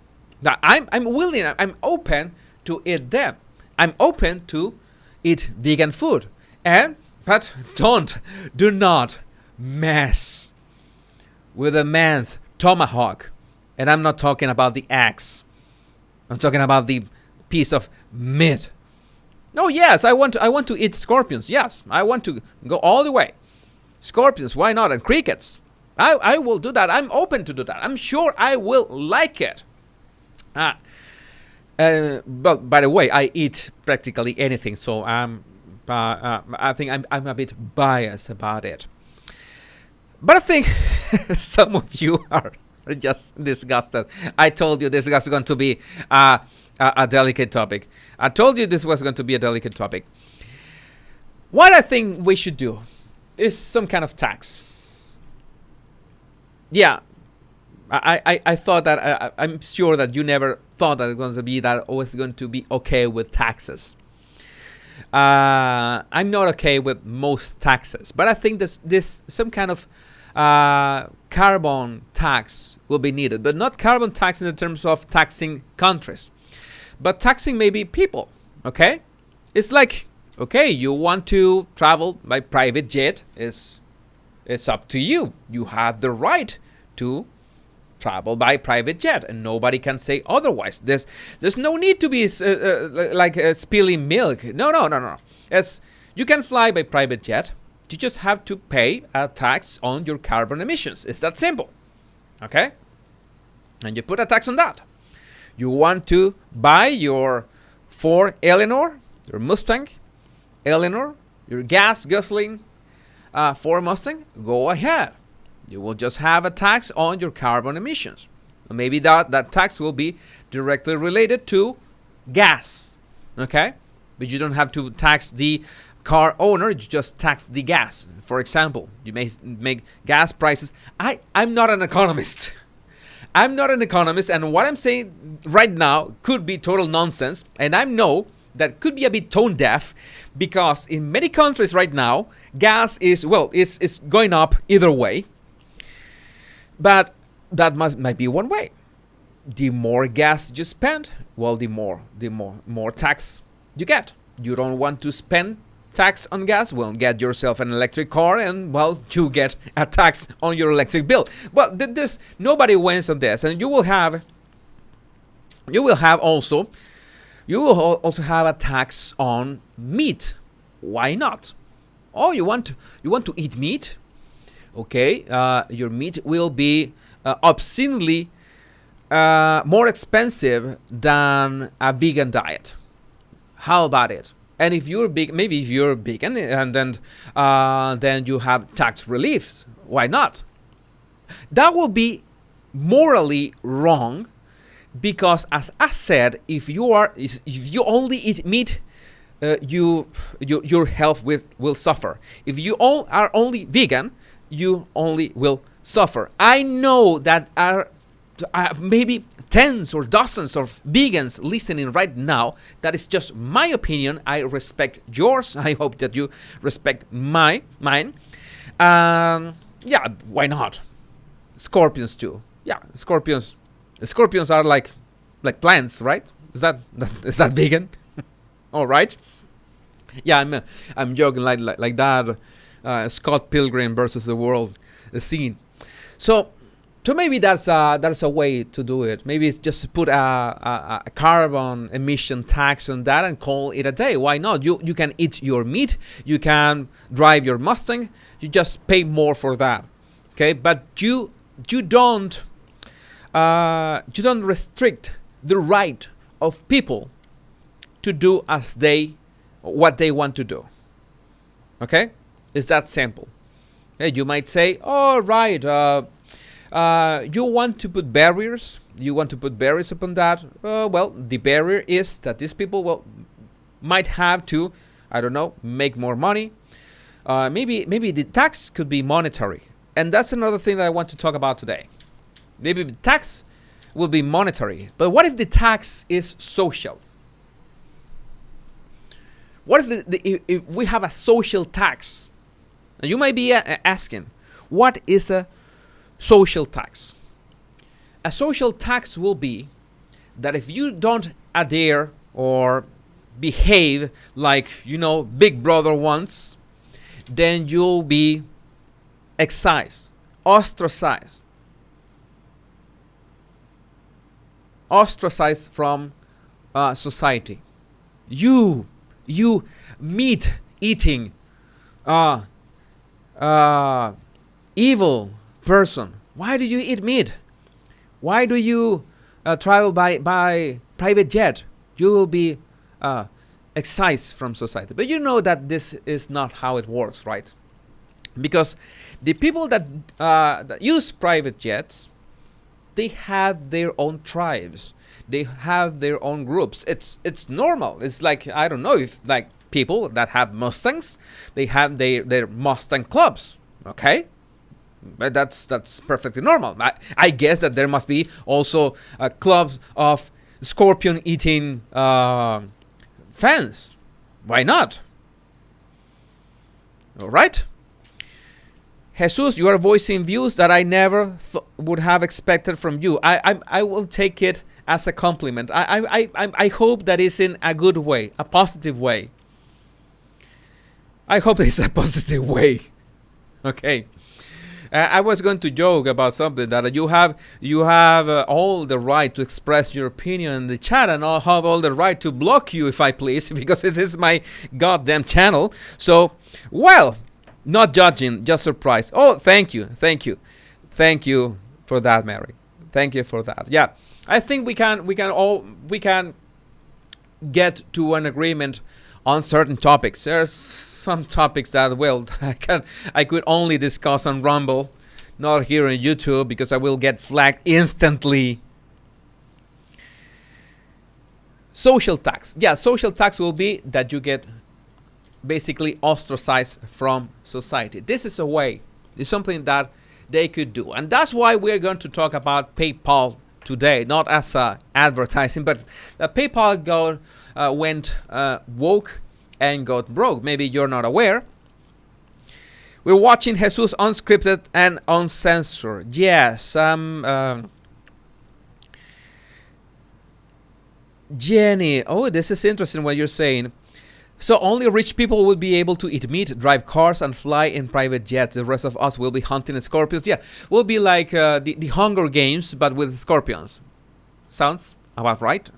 Now I'm willing. I'm open to eat them. I'm open to eat vegan food. But do not mess with a man's tomahawk. And I'm not talking about the axe. I'm talking about the piece of meat. No, yes, I want to eat scorpions. Yes, I want to go all the way. Scorpions, why not? And crickets. I will do that. I'm open to do that. I'm sure I will like it. But by the way, I eat practically anything, so I think I'm a bit biased about it. But I think some of you are just disgusted. I told you this was going to be a delicate topic. I told you this was going to be a delicate topic. What I think we should do is some kind of tax. Yeah, I thought that I'm sure that you never thought that it was going to be okay with taxes. I'm not okay with most taxes, but I think this some kind of carbon tax will be needed, but not carbon tax in the terms of taxing countries, but taxing maybe people. Okay, it's like, okay, you want to travel by private jet, it's up to you. You have the right to travel by private jet, and nobody can say otherwise. There's no need to be spilling milk. No. You can fly by private jet. You just have to pay a tax on your carbon emissions. It's that simple. Okay? And you put a tax on that. You want to buy your Ford Eleanor, your Mustang Eleanor, your gas-guzzling Ford Mustang, go ahead. You will just have a tax on your carbon emissions. Maybe that tax will be directly related to gas. Okay? But you don't have to tax the car owner, you just tax the gas. For example, you may make gas prices. I'm not an economist. I'm not an economist, and what I'm saying right now could be total nonsense, and I know that could be a bit tone deaf, because in many countries right now, gas is going up either way. But that might be one way. The more gas you spend, well, the more tax you get. You don't want to spend tax on gas? Well, get yourself an electric car, and well, you get a tax on your electric bill. Well, there's nobody wins on this, and you will also have a tax on meat. Why not? Oh, you want to eat meat? Okay, your meat will be obscenely more expensive than a vegan diet. How about it? And if you're maybe if you're vegan, and then you have tax relief. Why not? That will be morally wrong, because as I said, if you only eat meat, your health will suffer. If you all are only vegan, you only will suffer. I know that maybe tens or dozens of vegans listening right now. That is just my opinion. I respect yours. I hope that you respect mine. Yeah, why not? Scorpions too. Yeah, scorpions. Scorpions are like plants, right? Is that vegan? All right. Yeah, I'm joking like that. Scott Pilgrim versus the World scene. So maybe that's a way to do it. Maybe just put a carbon emission tax on that and call it a day. Why not? You can eat your meat. You can drive your Mustang. You just pay more for that. Okay, but you don't restrict the right of people to do what they want to do. Okay, it's that simple. Okay, you might say, "All right, you want to put barriers. You want to put barriers upon that. Well, the barrier is that these people might have to, I don't know, make more money. Maybe the tax could be monetary, and that's another thing that I want to talk about today. Maybe the tax will be monetary, but what if the tax is social? What if we have a social tax? And you might be asking, what is a social tax? A social tax will be that if you don't adhere or behave like, Big Brother wants, then you'll be excised, ostracized from society. You meat eating evil person, why do you eat meat? Why do you travel by private jet? You will be excised from society. But you know that this is not how it works, right? Because the people that use private jets, they have their own tribes. They have their own groups. It's normal. It's like, I don't know, if like people that have Mustangs, they have their Mustang clubs. Okay, but that's perfectly normal. I guess that there must be also clubs of scorpion eating fans. Why not? All right. Jesus, you are voicing views that I never would have expected from you. I will take it as a compliment. I hope that it's in a good way, a positive way. I hope it's a positive way. Okay. I was going to joke about something that you have all the right to express your opinion in the chat, and I'll have all the right to block you if I please, because this is my goddamn channel. So, well, not judging, just surprised. Oh, thank you for that, Mary. Thank you for that. Yeah, I think we can get to an agreement on certain topics. There's some topics that, well, I could only discuss on Rumble, not here on YouTube, because I will get flagged instantly. Social tax. Yeah, social tax will be that you get basically ostracized from society. This is a way. It's something that they could do. And that's why we're going to talk about PayPal today, not as advertising, but PayPal went woke and got broke. Maybe you're not aware. We're watching Jesus Unscripted and Uncensored. Yes, Jenny. Oh, this is interesting what you're saying. So only rich people will be able to eat meat, drive cars, and fly in private jets. The rest of us will be hunting scorpions. Yeah, we'll be like the Hunger Games, but with scorpions. Sounds about right?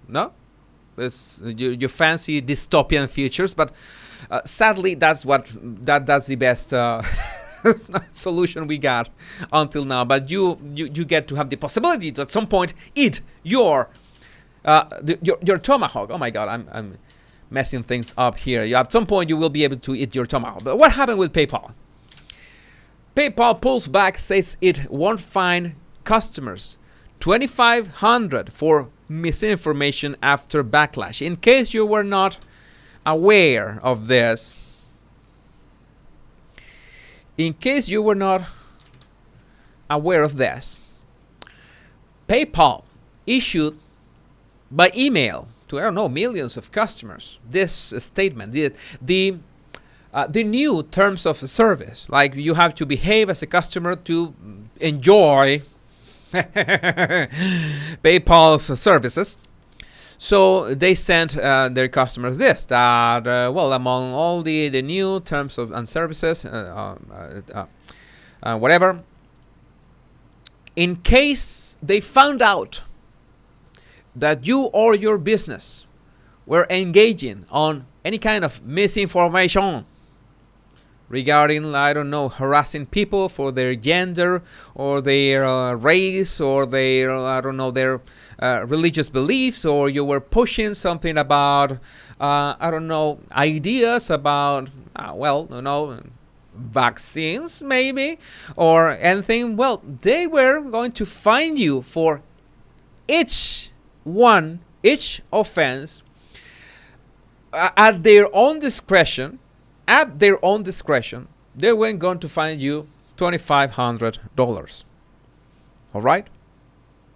No? You fancy dystopian futures, but sadly, that's the best solution we got until now. But you get to have the possibility to at some point eat your tomahawk. Oh my God, I'm messing things up here. At some point you will be able to eat your tomahawk. But what happened with PayPal? PayPal pulls back, says it won't fine customers $2,500 for misinformation after backlash. In case you were not aware of this, PayPal issued by email to, I don't know, millions of customers this statement, the new terms of service, like you have to behave as a customer to enjoy PayPal's services. So they sent their customers this, that, well, among all the new terms of and services, whatever, in case they found out that you or your business were engaging on any kind of misinformation regarding, I don't know, harassing people for their gender or their race or their, I don't know, their religious beliefs, or you were pushing something about, I don't know, ideas about, well, you know, vaccines maybe, or anything, well, they were going to fine you for each offense at their own discretion. At their own discretion, they were going to fine you $2,500. All right.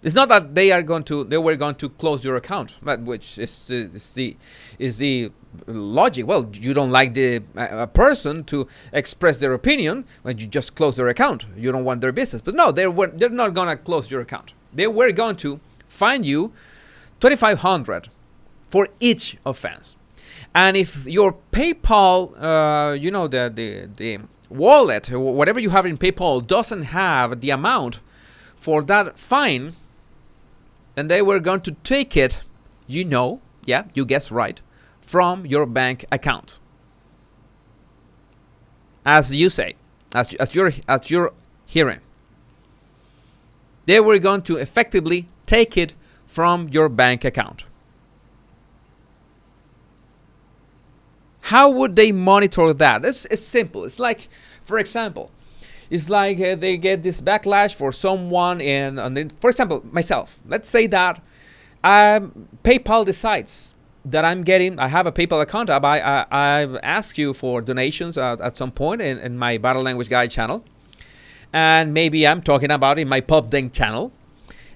It's not that they were going to close your account, but which is the logic. Well, you don't like the person to express their opinion, but you just close their account. You don't want their business. But no, they're not going to close your account. They were going to fine you $2,500 for each offense. And if your PayPal, you know, the wallet or whatever you have in PayPal doesn't have the amount for that fine, then they were going to take it, you know, yeah, you guessed right, from your bank account. As you say, as you're hearing, they were going to effectively take it from your bank account. How would they monitor that? It's simple. It's like, for example, it's like they get this backlash for someone for example, myself. Let's say that PayPal decides that I have a PayPal account. I've asked you for donations at some point in my Battle Language Guide channel. And maybe I'm talking about it in my PubDeng channel.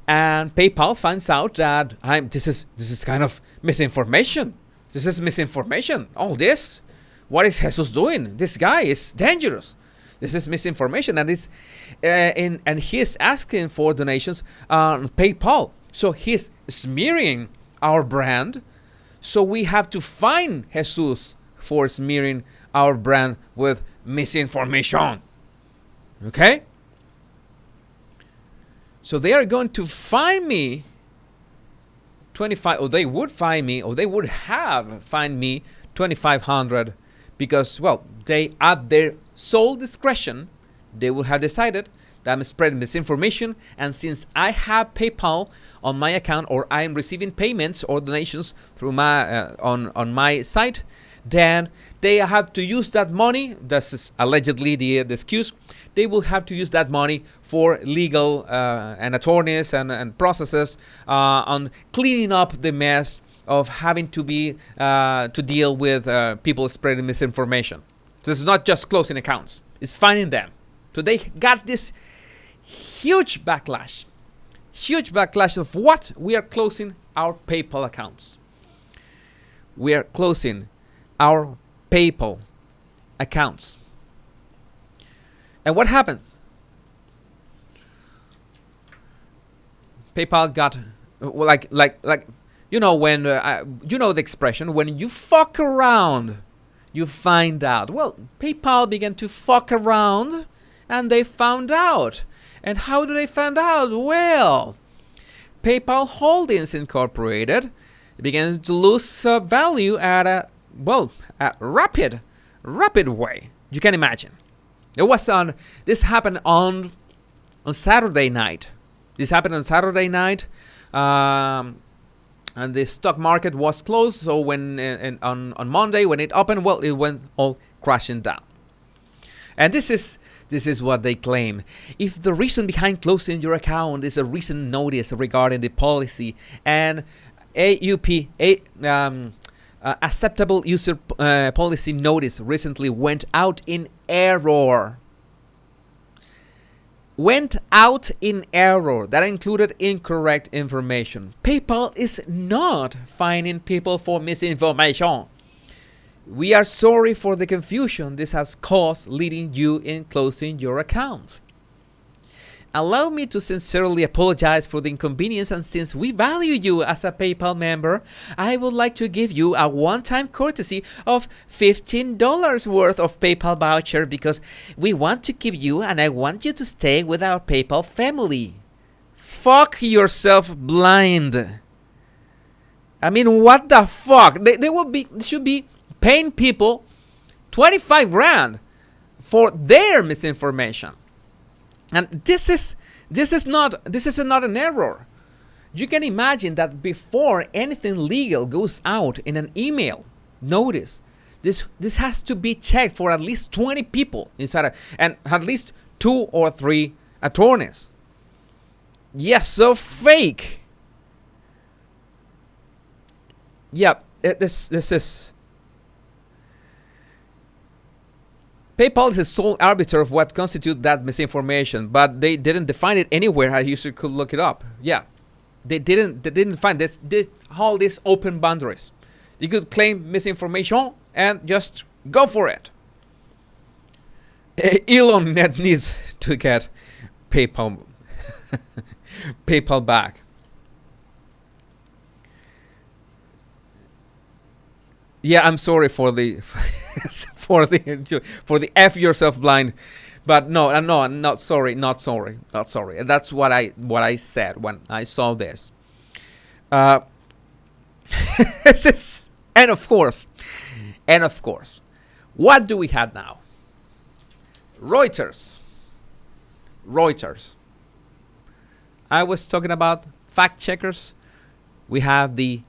And PayPal finds out that this is kind of misinformation. This is misinformation. All this, what is Jesus doing? This guy is dangerous. This is misinformation, and he is asking for donations on PayPal. So he's smearing our brand. So we have to fine Jesus for smearing our brand with misinformation. Okay? So they are going to fine me 25, or they would fine me, or they would have fined me $2,500 because, well, they, at their sole discretion, they would have decided that I'm spreading misinformation. And since I have PayPal on my account, or I'm receiving payments or donations through my on my site, then they have to use that money. This is allegedly the excuse. They will have to use that money for legal and attorneys and processes on cleaning up the mess of having to deal with people spreading misinformation. So it's not just closing accounts; it's fining them. So they got this huge backlash of what? We are closing our PayPal accounts. We are closing our PayPal accounts. And what happened? PayPal got, like you know, when you know the expression, when you fuck around, you find out. Well, PayPal began to fuck around, and they found out. And how do they find out? Well, PayPal Holdings Incorporated began to lose value at a rapid way. You can imagine. This happened on Saturday night. And the stock market was closed. So when on Monday when it opened, well, it went all crashing down. And this is what they claim. If the reason behind closing your account is a recent notice regarding the policy and acceptable user policy notice recently went out in error. went out in error that included incorrect information. PayPal is not fining people for misinformation. We are sorry for the confusion this has caused, leading you in closing your account. Allow me to sincerely apologize for the inconvenience, and since we value you as a PayPal member, I would like to give you a one-time courtesy of $15 worth of PayPal voucher because we want to keep you and I want you to stay with our PayPal family. Fuck yourself blind. I mean, what the fuck? They should be paying people 25 grand for their misinformation. And this is not an error. You can imagine that before anything legal goes out in an email notice, this has to be checked for at least 20 people inside and at least 2 or 3 attorneys. Yes, so fake. Yeah, this is. PayPal is the sole arbiter of what constitutes that misinformation, but they didn't define it anywhere. A user could look it up. Yeah, they didn't find this all these open boundaries. You could claim misinformation and just go for it. Elon Net needs to get PayPal PayPal back. Yeah, I'm sorry for the for the F yourself blind, but no, I'm not sorry. And that's what I said when I saw this. And of course, what do we have now? Reuters. I was talking about fact checkers. We have the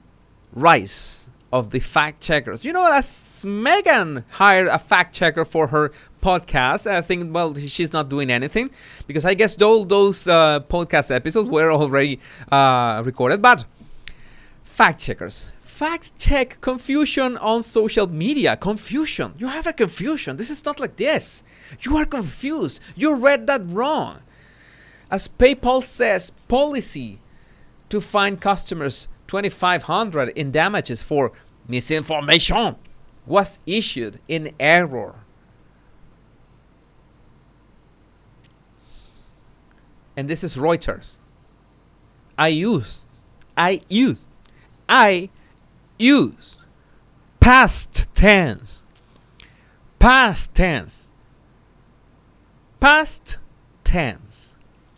rise of the fact checkers. You know, that's Megan hired a fact checker for her podcast. I think, well, she's not doing anything because I guess all those podcast episodes were already recorded. But fact checkers, fact check confusion on social media. Confusion. You have a confusion. This is not like this. You are confused. You read that wrong. As PayPal says, policy to fine customers $2,500 in damages for misinformation was issued in error. And this is Reuters. I used past tense.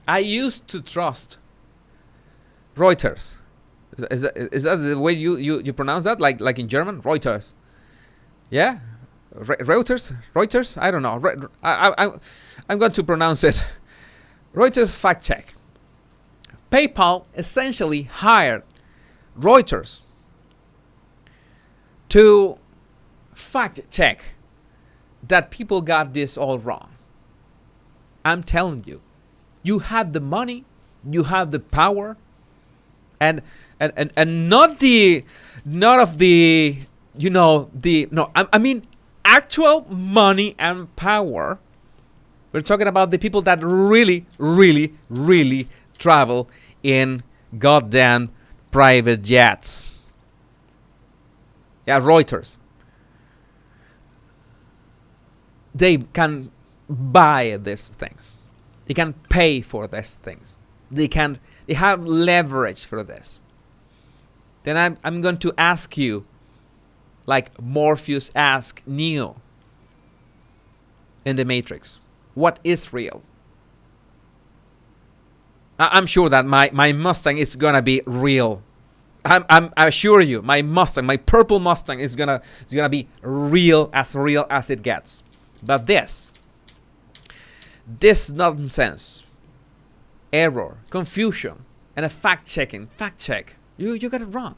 I used to trust Reuters. Is that the way you pronounce that? Like in German? Reuters. Yeah? Reuters? I don't know. I'm going to pronounce it. Reuters fact check. PayPal essentially hired Reuters to fact check that people got this all wrong. I'm telling you, you have the money, you have the power, and not of the, you know, I mean actual money and power. We're talking about the people that really travel in goddamn private jets. Yeah, Reuters. They can buy these things. They can pay for these things. They have leverage for this. Then I'm going to ask you, like Morpheus asked Neo in the Matrix, what is real? I'm sure that my Mustang is gonna be real. I assure you, my purple Mustang is gonna be real as it gets. But this nonsense, error, confusion, and a fact check. You got it wrong.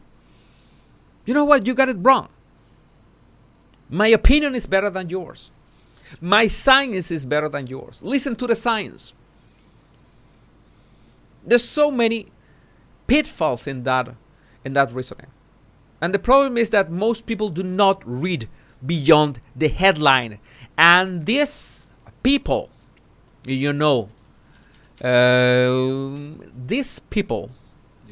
You know what? You got it wrong. My opinion is better than yours. My science is better than yours. Listen to the science. There's so many pitfalls in that reasoning. And the problem is that most people do not read beyond the headline. And these people, you know, These people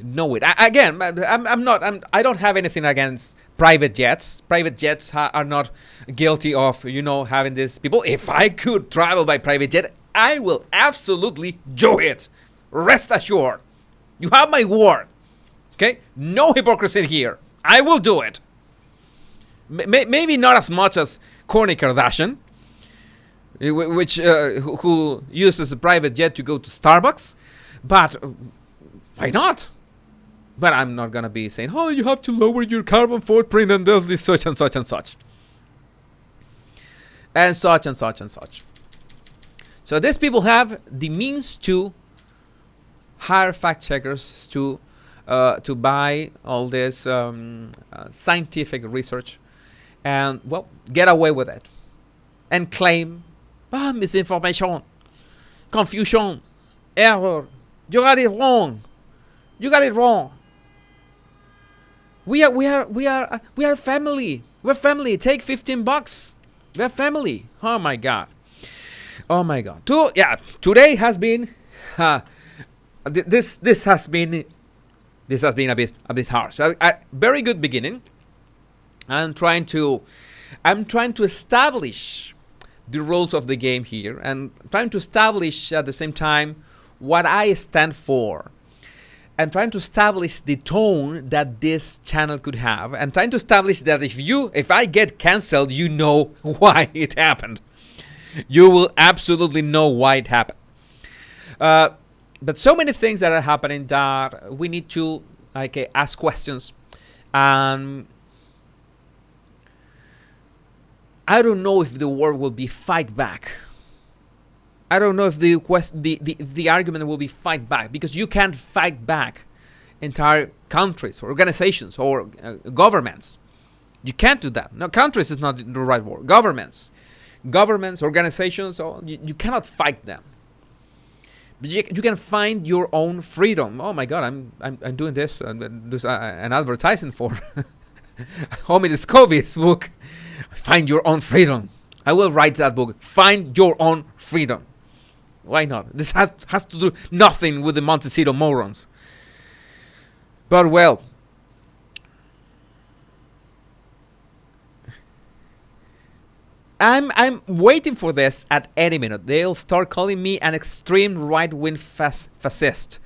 know it. I don't have anything against private jets. Private jets are not guilty of, having these people. If I could travel by private jet, I will absolutely do it. Rest assured. You have my word. Okay? No hypocrisy here. I will do it. Maybe not as much as Kourtney Kardashian, which who uses a private jet to go to Starbucks, but why not? But I'm not gonna be saying, oh, you have to lower your carbon footprint and do this such and such and such. And such and such and such. So these people have the means to hire fact checkers to buy all this scientific research and, well, get away with it. And claim, misinformation, confusion, error, you got it wrong. You got it wrong. We are family. We're family. Take $15. We're family. Oh my god. Oh my god. Today has been this has been a bit harsh. Very good beginning. I'm trying to establish the rules of the game here, and trying to establish at the same time what I stand for, and trying to establish the tone that this channel could have, and trying to establish that if I get cancelled, you know why it happened. You will absolutely know why it happened. But so many things that are happening that we need to ask questions. And I don't know if the world will be fight back. I don't know if the argument will be fight back, because you can't fight back entire countries or organizations or governments. You can't do that. No, countries is not the right word. Governments, organizations, you cannot fight them. But you can find your own freedom. Oh my God, I'm doing this. There's an advertising for Homie Scovey's book. Find your own freedom. I will write that book. Find your own freedom. Why not? This has to do nothing with the Montecito morons. But well, I'm waiting for this at any minute. They'll start calling me an extreme right-wing fascist.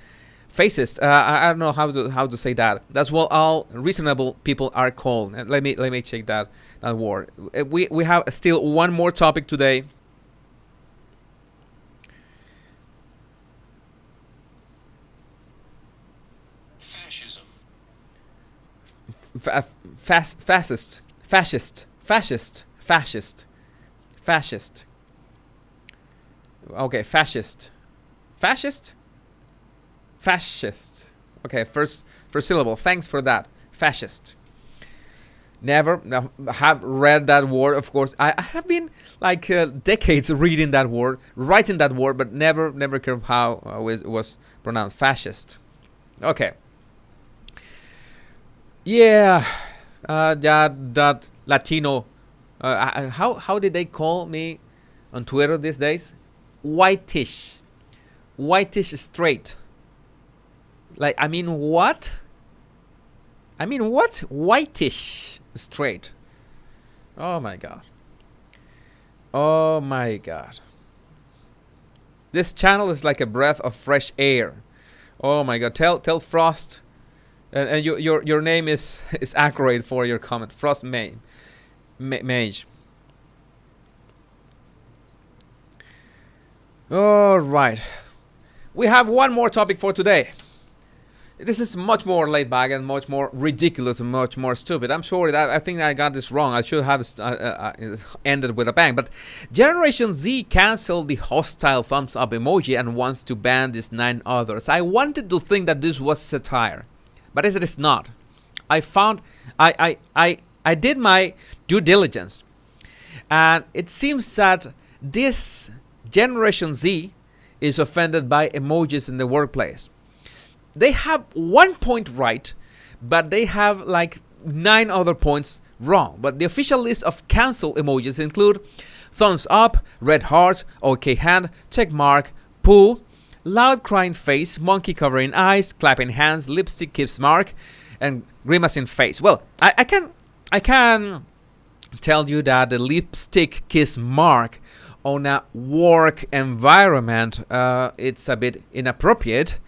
I don't know how to say that. That's what all reasonable people are called. And let me check that word. We have still one more topic today. Fascist. Okay, fascist. Okay, first syllable. Thanks for that. Fascist. Never have read that word, of course. I have been decades reading that word, writing that word, but never cared how it was pronounced. Fascist. Okay. Yeah, that Latino. How did they call me on Twitter these days? Whitish straight. What? Whitish straight. Oh my god. This channel is like a breath of fresh air. Oh my god. Tell Frost, and your name is accurate for your comment. Frost Mage. All right. We have one more topic for today. This is much more laid back and much more ridiculous and much more stupid. I'm sorry, I think I got this wrong. I should have ended with a bang. But Generation Z canceled the hostile thumbs up emoji and wants to ban these 9 others. I wanted to think that this was satire, but it is not. I did my due diligence, and it seems that this Generation Z is offended by emojis in the workplace. They have 1 point right, but they have 9 other points wrong. But the official list of cancel emojis include thumbs up, red heart, okay hand, check mark, poo, loud crying face, monkey covering eyes, clapping hands, lipstick keeps mark, and grimacing face. Well, I can tell you that the lipstick kiss mark on a work environment, it's a bit inappropriate.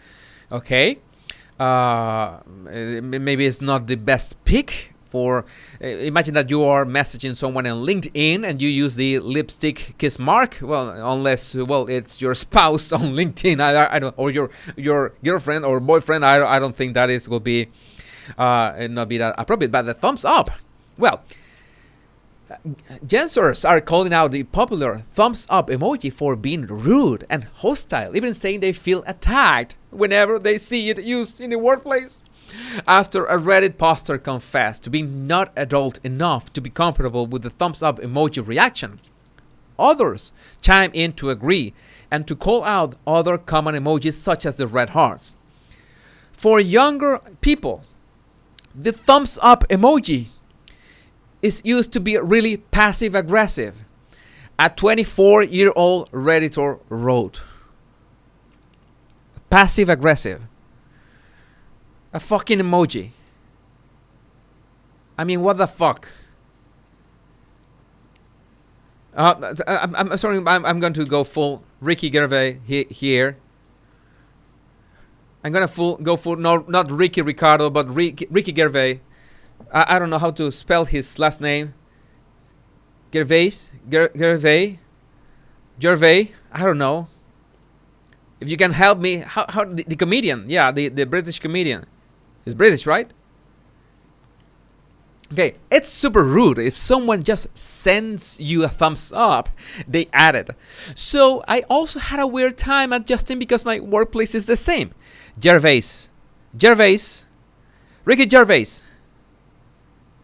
Okay, maybe it's not the best pick for. Imagine that you are messaging someone on LinkedIn and you use the lipstick kiss mark. Well, unless it's your spouse on LinkedIn, I don't, or your girlfriend or boyfriend. I don't think that is will be not be that appropriate. But the thumbs up, well. Gensers are calling out the popular thumbs up emoji for being rude and hostile, even saying they feel attacked whenever they see it used in the workplace. After a Reddit poster confessed to being not adult enough to be comfortable with the thumbs up emoji reaction, others chime in to agree and to call out other common emojis such as the red heart. For younger people, the thumbs up emoji is used to be really passive aggressive. A 24-year-old Redditor wrote. Passive aggressive. A fucking emoji. I mean, what the fuck? I'm sorry, I'm going to go full Ricky Gervais here. I'm going to go full, no, not Ricky Ricardo, but Ricky Gervais. I don't know how to spell his last name. Gervais. I don't know. If you can help me, how the comedian? Yeah, the British comedian. He's British, right? Okay, it's super rude if someone just sends you a thumbs up. They add it. So I also had a weird time adjusting because my workplace is the same. Gervais. Ricky Gervais.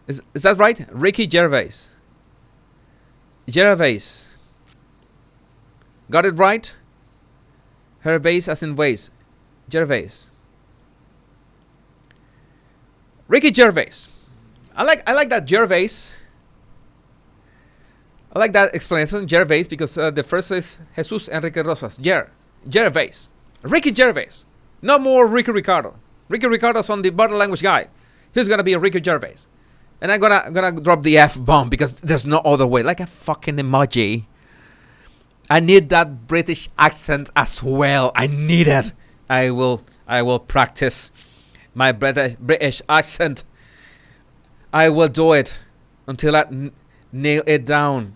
Is that right? Ricky Gervais. Got it right? Her base as in ways. Gervais. Ricky Gervais. I like that Gervais. I like that explanation, Gervais, because the first is Jesus Enrique Rosas. Gervais. Ricky Gervais. No more Ricky Ricardo. Ricky Ricardo's on the body language guy. He's gonna be a Ricky Gervais. And I'm gonna drop the F-bomb because there's no other way. Like a fucking emoji. I need that British accent as well. I need it. I will practice my British accent. I will do it until I nail it down.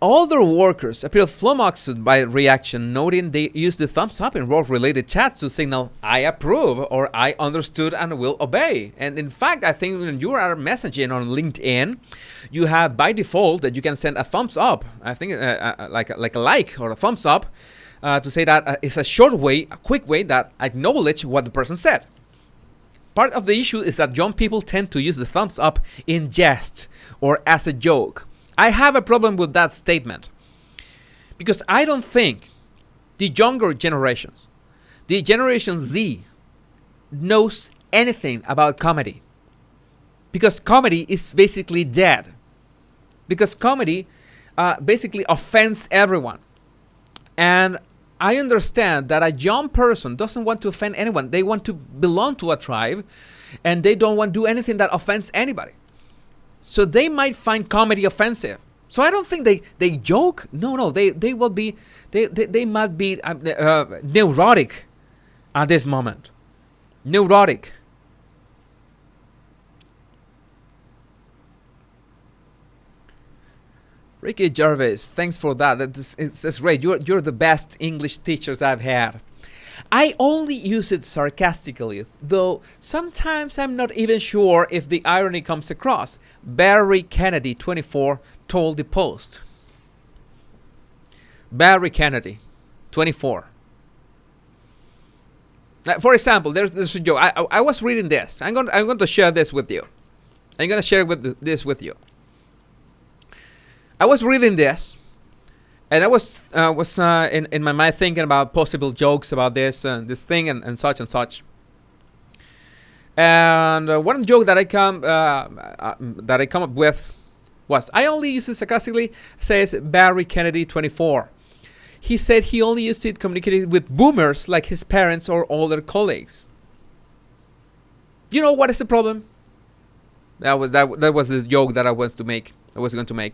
Older workers appear flummoxed by reaction, noting they use the thumbs up in work-related chats to signal I approve or I understood and will obey. And in fact, I think when you are messaging on LinkedIn, you have by default that you can send a thumbs up. I think like a like or a thumbs up to say that it's a short way, a quick way that acknowledge what the person said. Part of the issue is that young people tend to use the thumbs up in jest or as a joke. I have a problem with that statement because I don't think the younger generations, the Generation Z, knows anything about comedy because comedy is basically dead. Because comedy basically offends everyone. And I understand that a young person doesn't want to offend anyone. They want to belong to a tribe and they don't want to do anything that offends anybody. So they might find comedy offensive. So I don't think they joke. No, they will be they might be neurotic at this moment. Neurotic. Ricky Gervais, thanks for that. It's great. You're the best English teachers I've had. I only use it sarcastically, though sometimes I'm not even sure if the irony comes across. Barry Kennedy, 24, told the Post. Barry Kennedy, 24. For example, there's a joke. I was reading this. I'm going to share this with you. I'm going to share this with you. I was reading this. And I was in my mind thinking about possible jokes about this thing and such and such. And one joke that I come up with was I only use it sarcastically. Says Barry Kennedy 24. he said he only used it communicating with boomers like his parents or older colleagues. You know what is the problem? That was the joke that I was going to make.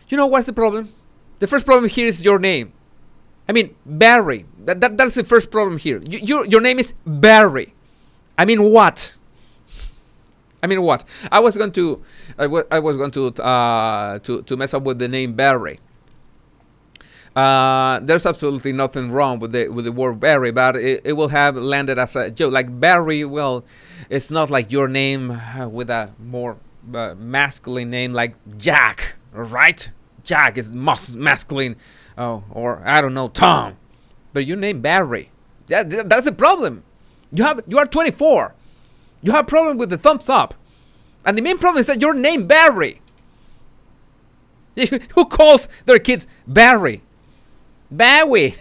You know what's the problem? The first problem here is your name. I mean, Barry. That's the first problem here. Your name is Barry. I mean what? I was going to mess up with the name Barry. There's absolutely nothing wrong with the word Barry, but it will have landed as a joke. Like Barry, well, it's not like your name with a more masculine name like Jack, right? Jack is masculine. Oh, or I don't know, Tom. But your name Barry. That's a problem. You are 24. You have a problem with the thumbs up. And the main problem is that your name Barry. Who calls their kids Barry? Barry.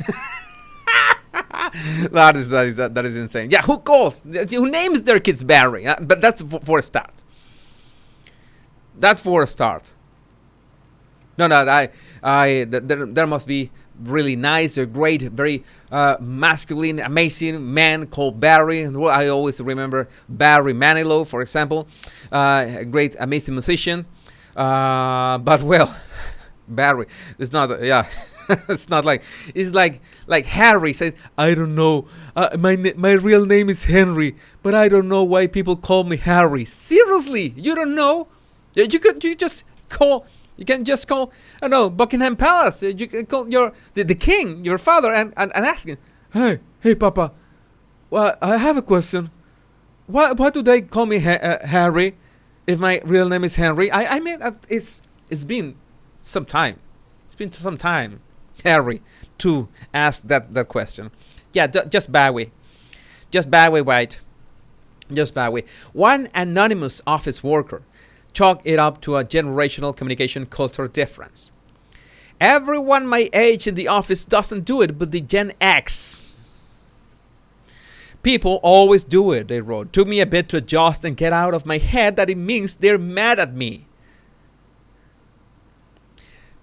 that is insane. Yeah, who names their kids Barry? But that's for a start. That's for a start. No, there must be really nice or great, very masculine, amazing man called Barry. I always remember Barry Manilow, for example, a great, amazing musician. But well, Barry, it's not, it's not like, it's like Harry said, I don't know, my real name is Henry, but I don't know why people call me Harry. Seriously, you don't know? You can just call, I don't know, Buckingham Palace. You can call the king, your father, and ask him, hey, Papa, well, I have a question. Why do they call me Harry if my real name is Henry? I mean, it's been some time. It's been some time, Harry, to ask that question. Yeah, just Barry. Just Barry White. Just Barry. One anonymous office worker chalk it up to a generational communication culture difference. Everyone my age in the office doesn't do it, but the Gen X people always do it, they wrote. Took me a bit to adjust and get out of my head that it means they're mad at me.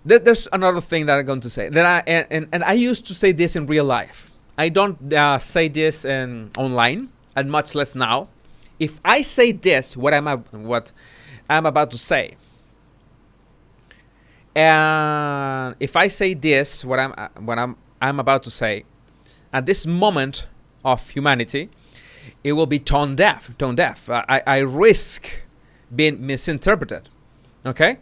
There's another thing that I'm going to say. That I used to say this in real life. I don't say this online, and much less now. If I say this, what I'm about to say, and if I say this, what I'm about to say, at this moment of humanity, it will be tone deaf. I risk being misinterpreted. Okay,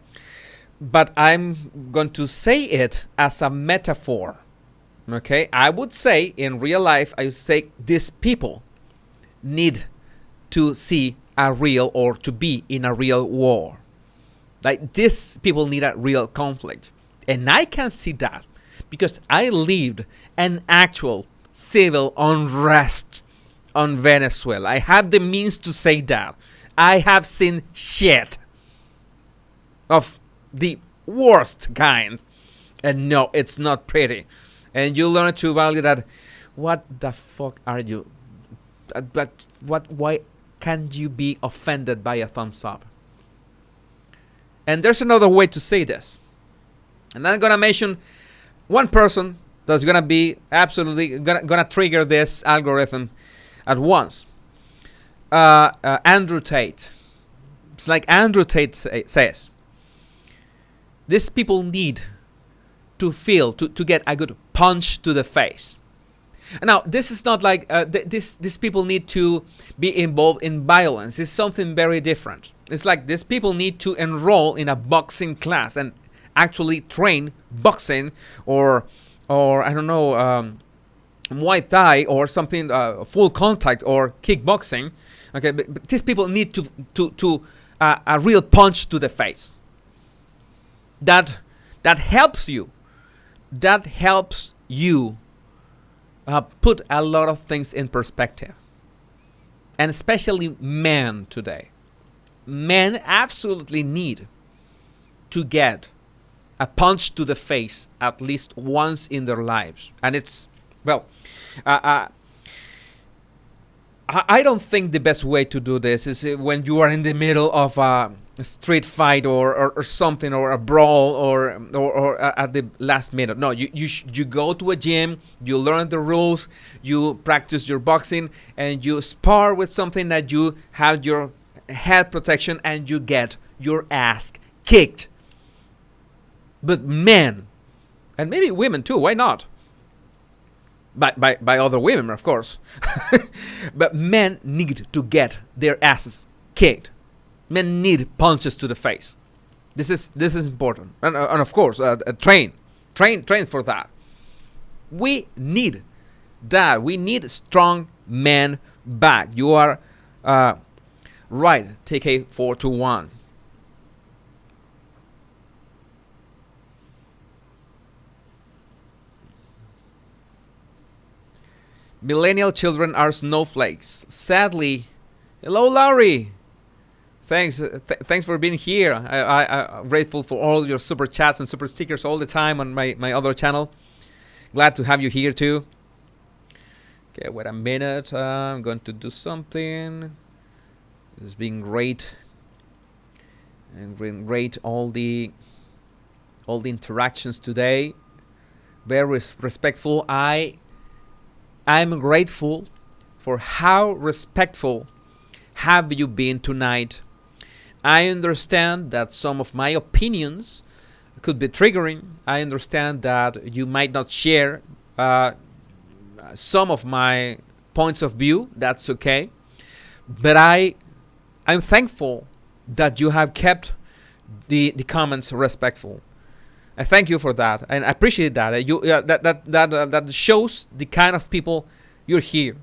but I'm going to say it as a metaphor. Okay, I would say in real life, I would say these people need to see a real, or to be in a real war. Like, these people need a real conflict. And I can see that because I lived an actual civil unrest on Venezuela. I have the means to say that. I have seen shit of the worst kind. And no, it's not pretty. And you learn to value that. What the fuck are you? But why can you be offended by a thumbs up? And there's another way to say this. And I'm gonna mention one person that's gonna be absolutely gonna trigger this algorithm at once. Andrew Tate. It's like Andrew Tate says. These people need to feel, to get a good punch to the face. Now, this is not like these people need to be involved in violence. It's something very different. It's like these people need to enroll in a boxing class and actually train boxing or I don't know, Muay Thai or something, full contact or kickboxing. Okay, but these people need to a real punch to the face. That helps you. That helps you put a lot of things in perspective. And especially men today. Men absolutely need to get a punch to the face at least once in their lives. And it's, well, I don't think the best way to do this is when you are in the middle of a street fight or something, or a brawl, or at the last minute. No, you go to a gym, you learn the rules, you practice your boxing, and you spar with something that you have your head protection, and you get your ass kicked. But men, and maybe women too, why not? By other women, of course. But men need to get their asses kicked. Men need punches to the face. This is important, and of course, train for that. We need that. We need strong men back. You are right. TK421. Millennial children are snowflakes. Sadly. Hello, Larry. Thanks for being here. I'm grateful for all your super chats and super stickers all the time on my other channel. Glad to have you here too. Okay, wait a minute. I'm going to do something. It's been great. And great all the interactions today. Very respectful. I'm grateful for how respectful have you been tonight. I understand that some of my opinions could be triggering. I understand that you might not share some of my points of view. That's okay. But I'm thankful that you have kept the comments respectful. I thank you for that, and I appreciate that. That shows the kind of people you're here.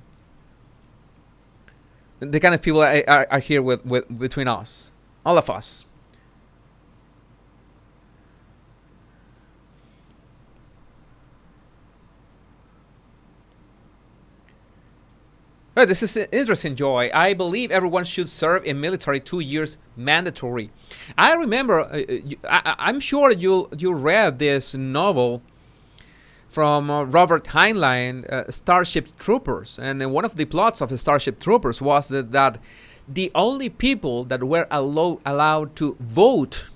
The kind of people are here with between us, all of us. Well, this is interesting, Joy. I believe everyone should serve in military 2 years mandatory. I remember, I'm sure you read this novel from Robert Heinlein, Starship Troopers. And one of the plots of Starship Troopers was that the only people that were allowed to vote,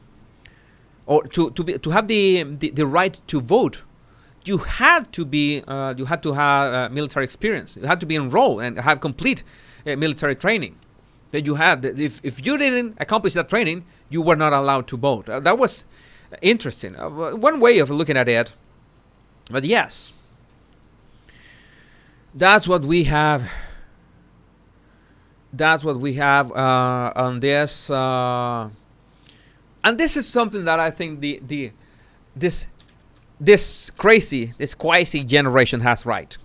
or to have the right to vote, you had to have military experience. You had to be enrolled and have complete military training. That you had. If you didn't accomplish that training, you were not allowed to vote. That was interesting. One way of looking at it. But yes, that's what we have. That's what we have on this. And this is something that I think this quasi generation has right.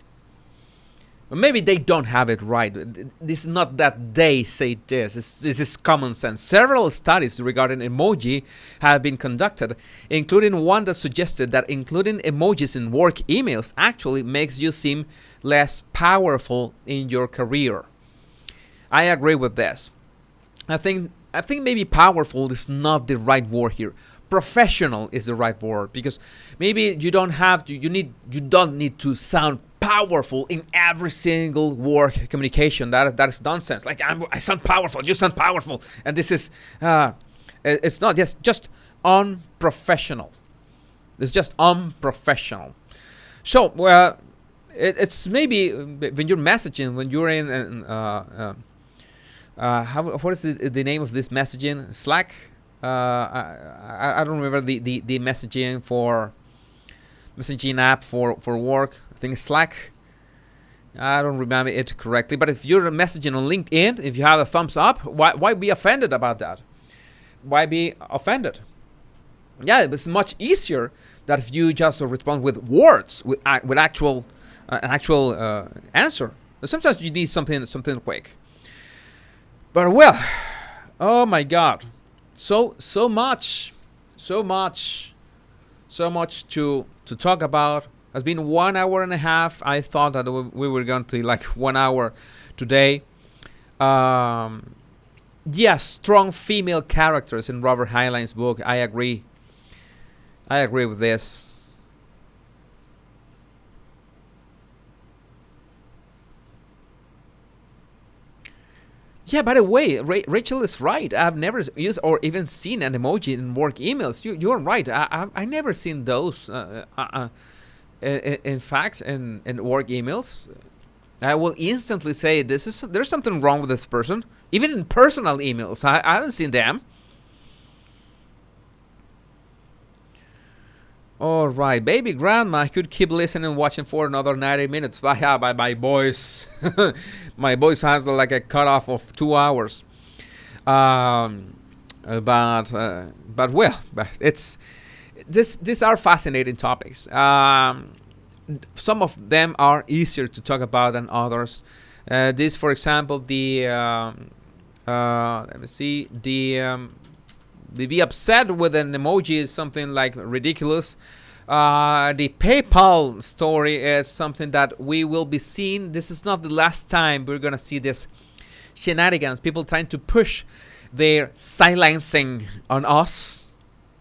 Maybe they don't have it right. This is not that they say this. This is common sense. Several studies regarding emoji have been conducted, including one that suggested that including emojis in work emails actually makes you seem less powerful in your career. I agree with this. I think maybe powerful is not the right word here. Professional is the right word, because maybe you don't need to sound powerful in every single work communication. That is nonsense. Like I sound powerful, you sound powerful, and this is it's not just unprofessional. It's just unprofessional. So it's maybe when you're messaging, when you're in what is the name of this messaging? Slack. I don't remember the messaging app for work. I think it's Slack. I don't remember it correctly. But if you're messaging on LinkedIn, if you have a thumbs up, why be offended about that? Why be offended? Yeah, it's much easier that if you just respond with words, with actual answer. Sometimes you need something quick. But well, oh my God. So much to talk about. It's been 1 hour and a half. I thought that we were going to like 1 hour today. Yes, strong female characters in Robert Heinlein's book. I agree with this. Yeah, by the way, Rachel is right. I've never used or even seen an emoji in work emails. You're right. I never seen those. In fact, in work emails, I will instantly say there's something wrong with this person. Even in personal emails, I haven't seen them. All right, baby grandma, I could keep listening and watching for another 90 minutes. But yeah, by my voice, my voice has like a cutoff of 2 hours. But well, it's these are fascinating topics. Some of them are easier to talk about than others. This, for example, the let me see, the be upset with an emoji is something like ridiculous. The PayPal story is something that we will be seeing. This is not the last time we're gonna see this shenanigans. People trying to push their silencing on us.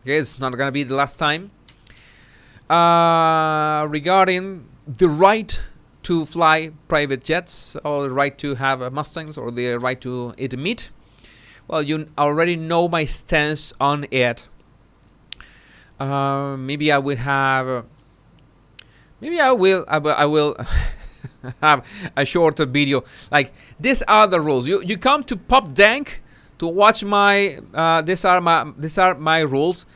Okay, it's not gonna be the last time. Regarding the right to fly private jets, or the right to have Mustangs, or the right to eat meat. Well, you already know my stance on it. Maybe I will have. Maybe I will have a shorter video. Like, these are the rules. You come to PopDank to watch my. These are my rules.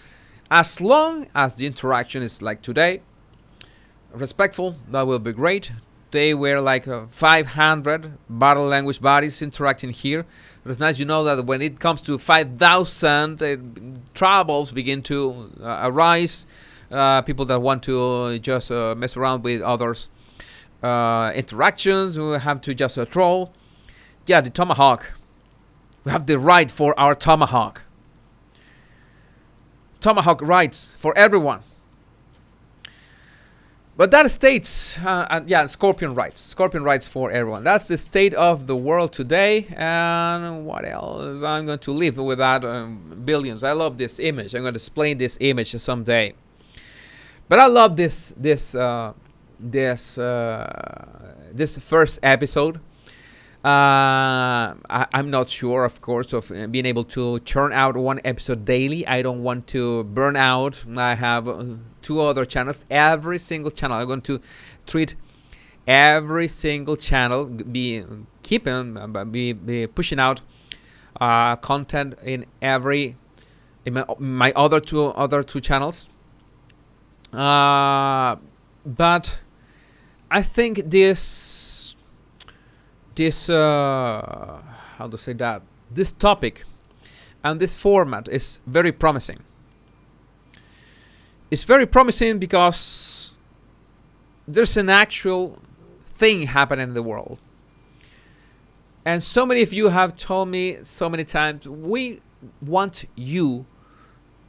As long as the interaction is like today, respectful, that will be great. They were like 500 bottle language bodies interacting here. It's nice, you know, that when it comes to 5,000, troubles begin to arise. People that want to just mess around with others' interactions, who have to just troll. Yeah, the tomahawk. We have the right for our tomahawk. Tomahawk rights for everyone. But that states, scorpion rights for everyone. That's the state of the world today. And what else? I'm going to leave without billions. I love this image. I'm going to explain this image someday. But I love this first episode. I'm not sure, of course, of being able to churn out one episode daily. I don't want to burn out. I have 2 other channels. Every single channel, I'm going to treat every single channel, be pushing out content in my other two channels. But I think this how to say that, this topic and this format is very promising. It's very promising because there's an actual thing happening in the world. And so many of you have told me so many times, we want you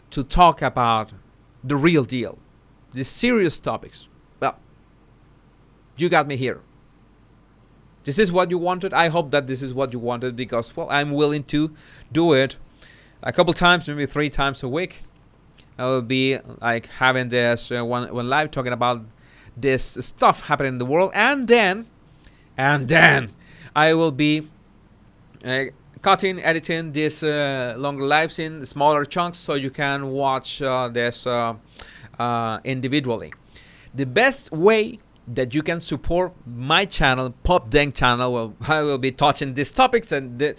to talk about the real deal, the serious topics. Well, you got me here. This is what you wanted. I hope that this is what you wanted, because, well, I'm willing to do it a couple times, maybe 3 times a week. I will be like having this one live, talking about this stuff happening in the world, and then I will be cutting, editing these longer lives in smaller chunks, so you can watch this individually. The best way that you can support my channel, PopDank channel, well, I will be touching these topics, and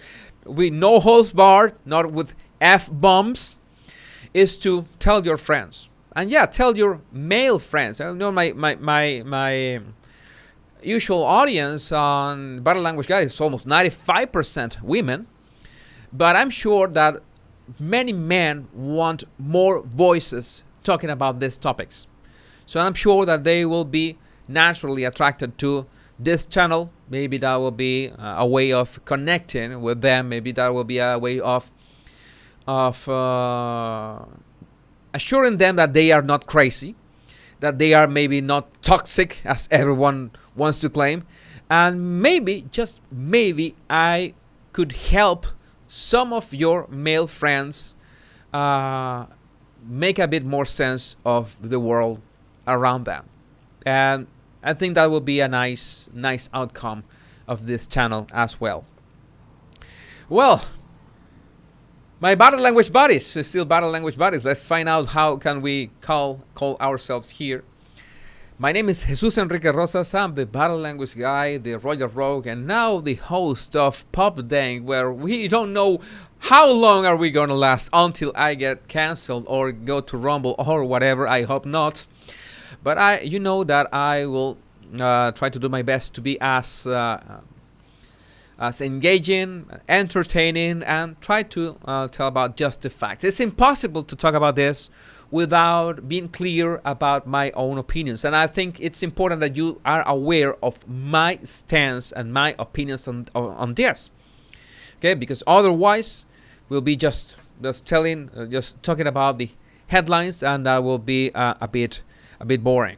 with no holds barred, not with F-bombs, is to tell your friends. And yeah, tell your male friends. I know my usual audience on Battle Language Guys is almost 95% women, but I'm sure that many men want more voices talking about these topics. So I'm sure that they will be naturally attracted to this channel. Maybe that will be a way of connecting with them. Maybe that will be a way of assuring them that they are not crazy, that they are maybe not toxic as everyone wants to claim. And maybe, just maybe, I could help some of your male friends make a bit more sense of the world around them. And I think that will be a nice outcome of this channel as well. Well, my body language buddies, still body language buddies. Let's find out how can we call ourselves here. My name is Jesus Enrique Rosas. I'm the battle language guy, the Royal Rogue, and now the host of Pop Dang, where we don't know how long are we gonna last until I get cancelled or go to Rumble or whatever. I hope not. But you know that I will try to do my best to be as engaging, entertaining, and try to tell about just the facts. It's impossible to talk about this without being clear about my own opinions. And I think it's important that you are aware of my stance and my opinions on this. Okay, because otherwise we'll be just talking about the headlines, and that will be a bit boring.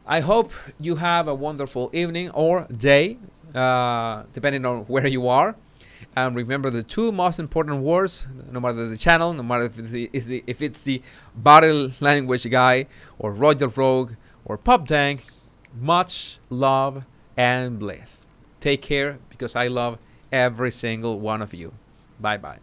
I hope you have a wonderful evening or day, depending on where you are. And remember the two most important words, no matter the channel, no matter if it's the body language guy or Royal Rogue or Pop Dang, much love and bliss. Take care, because I love every single one of you. Bye-bye.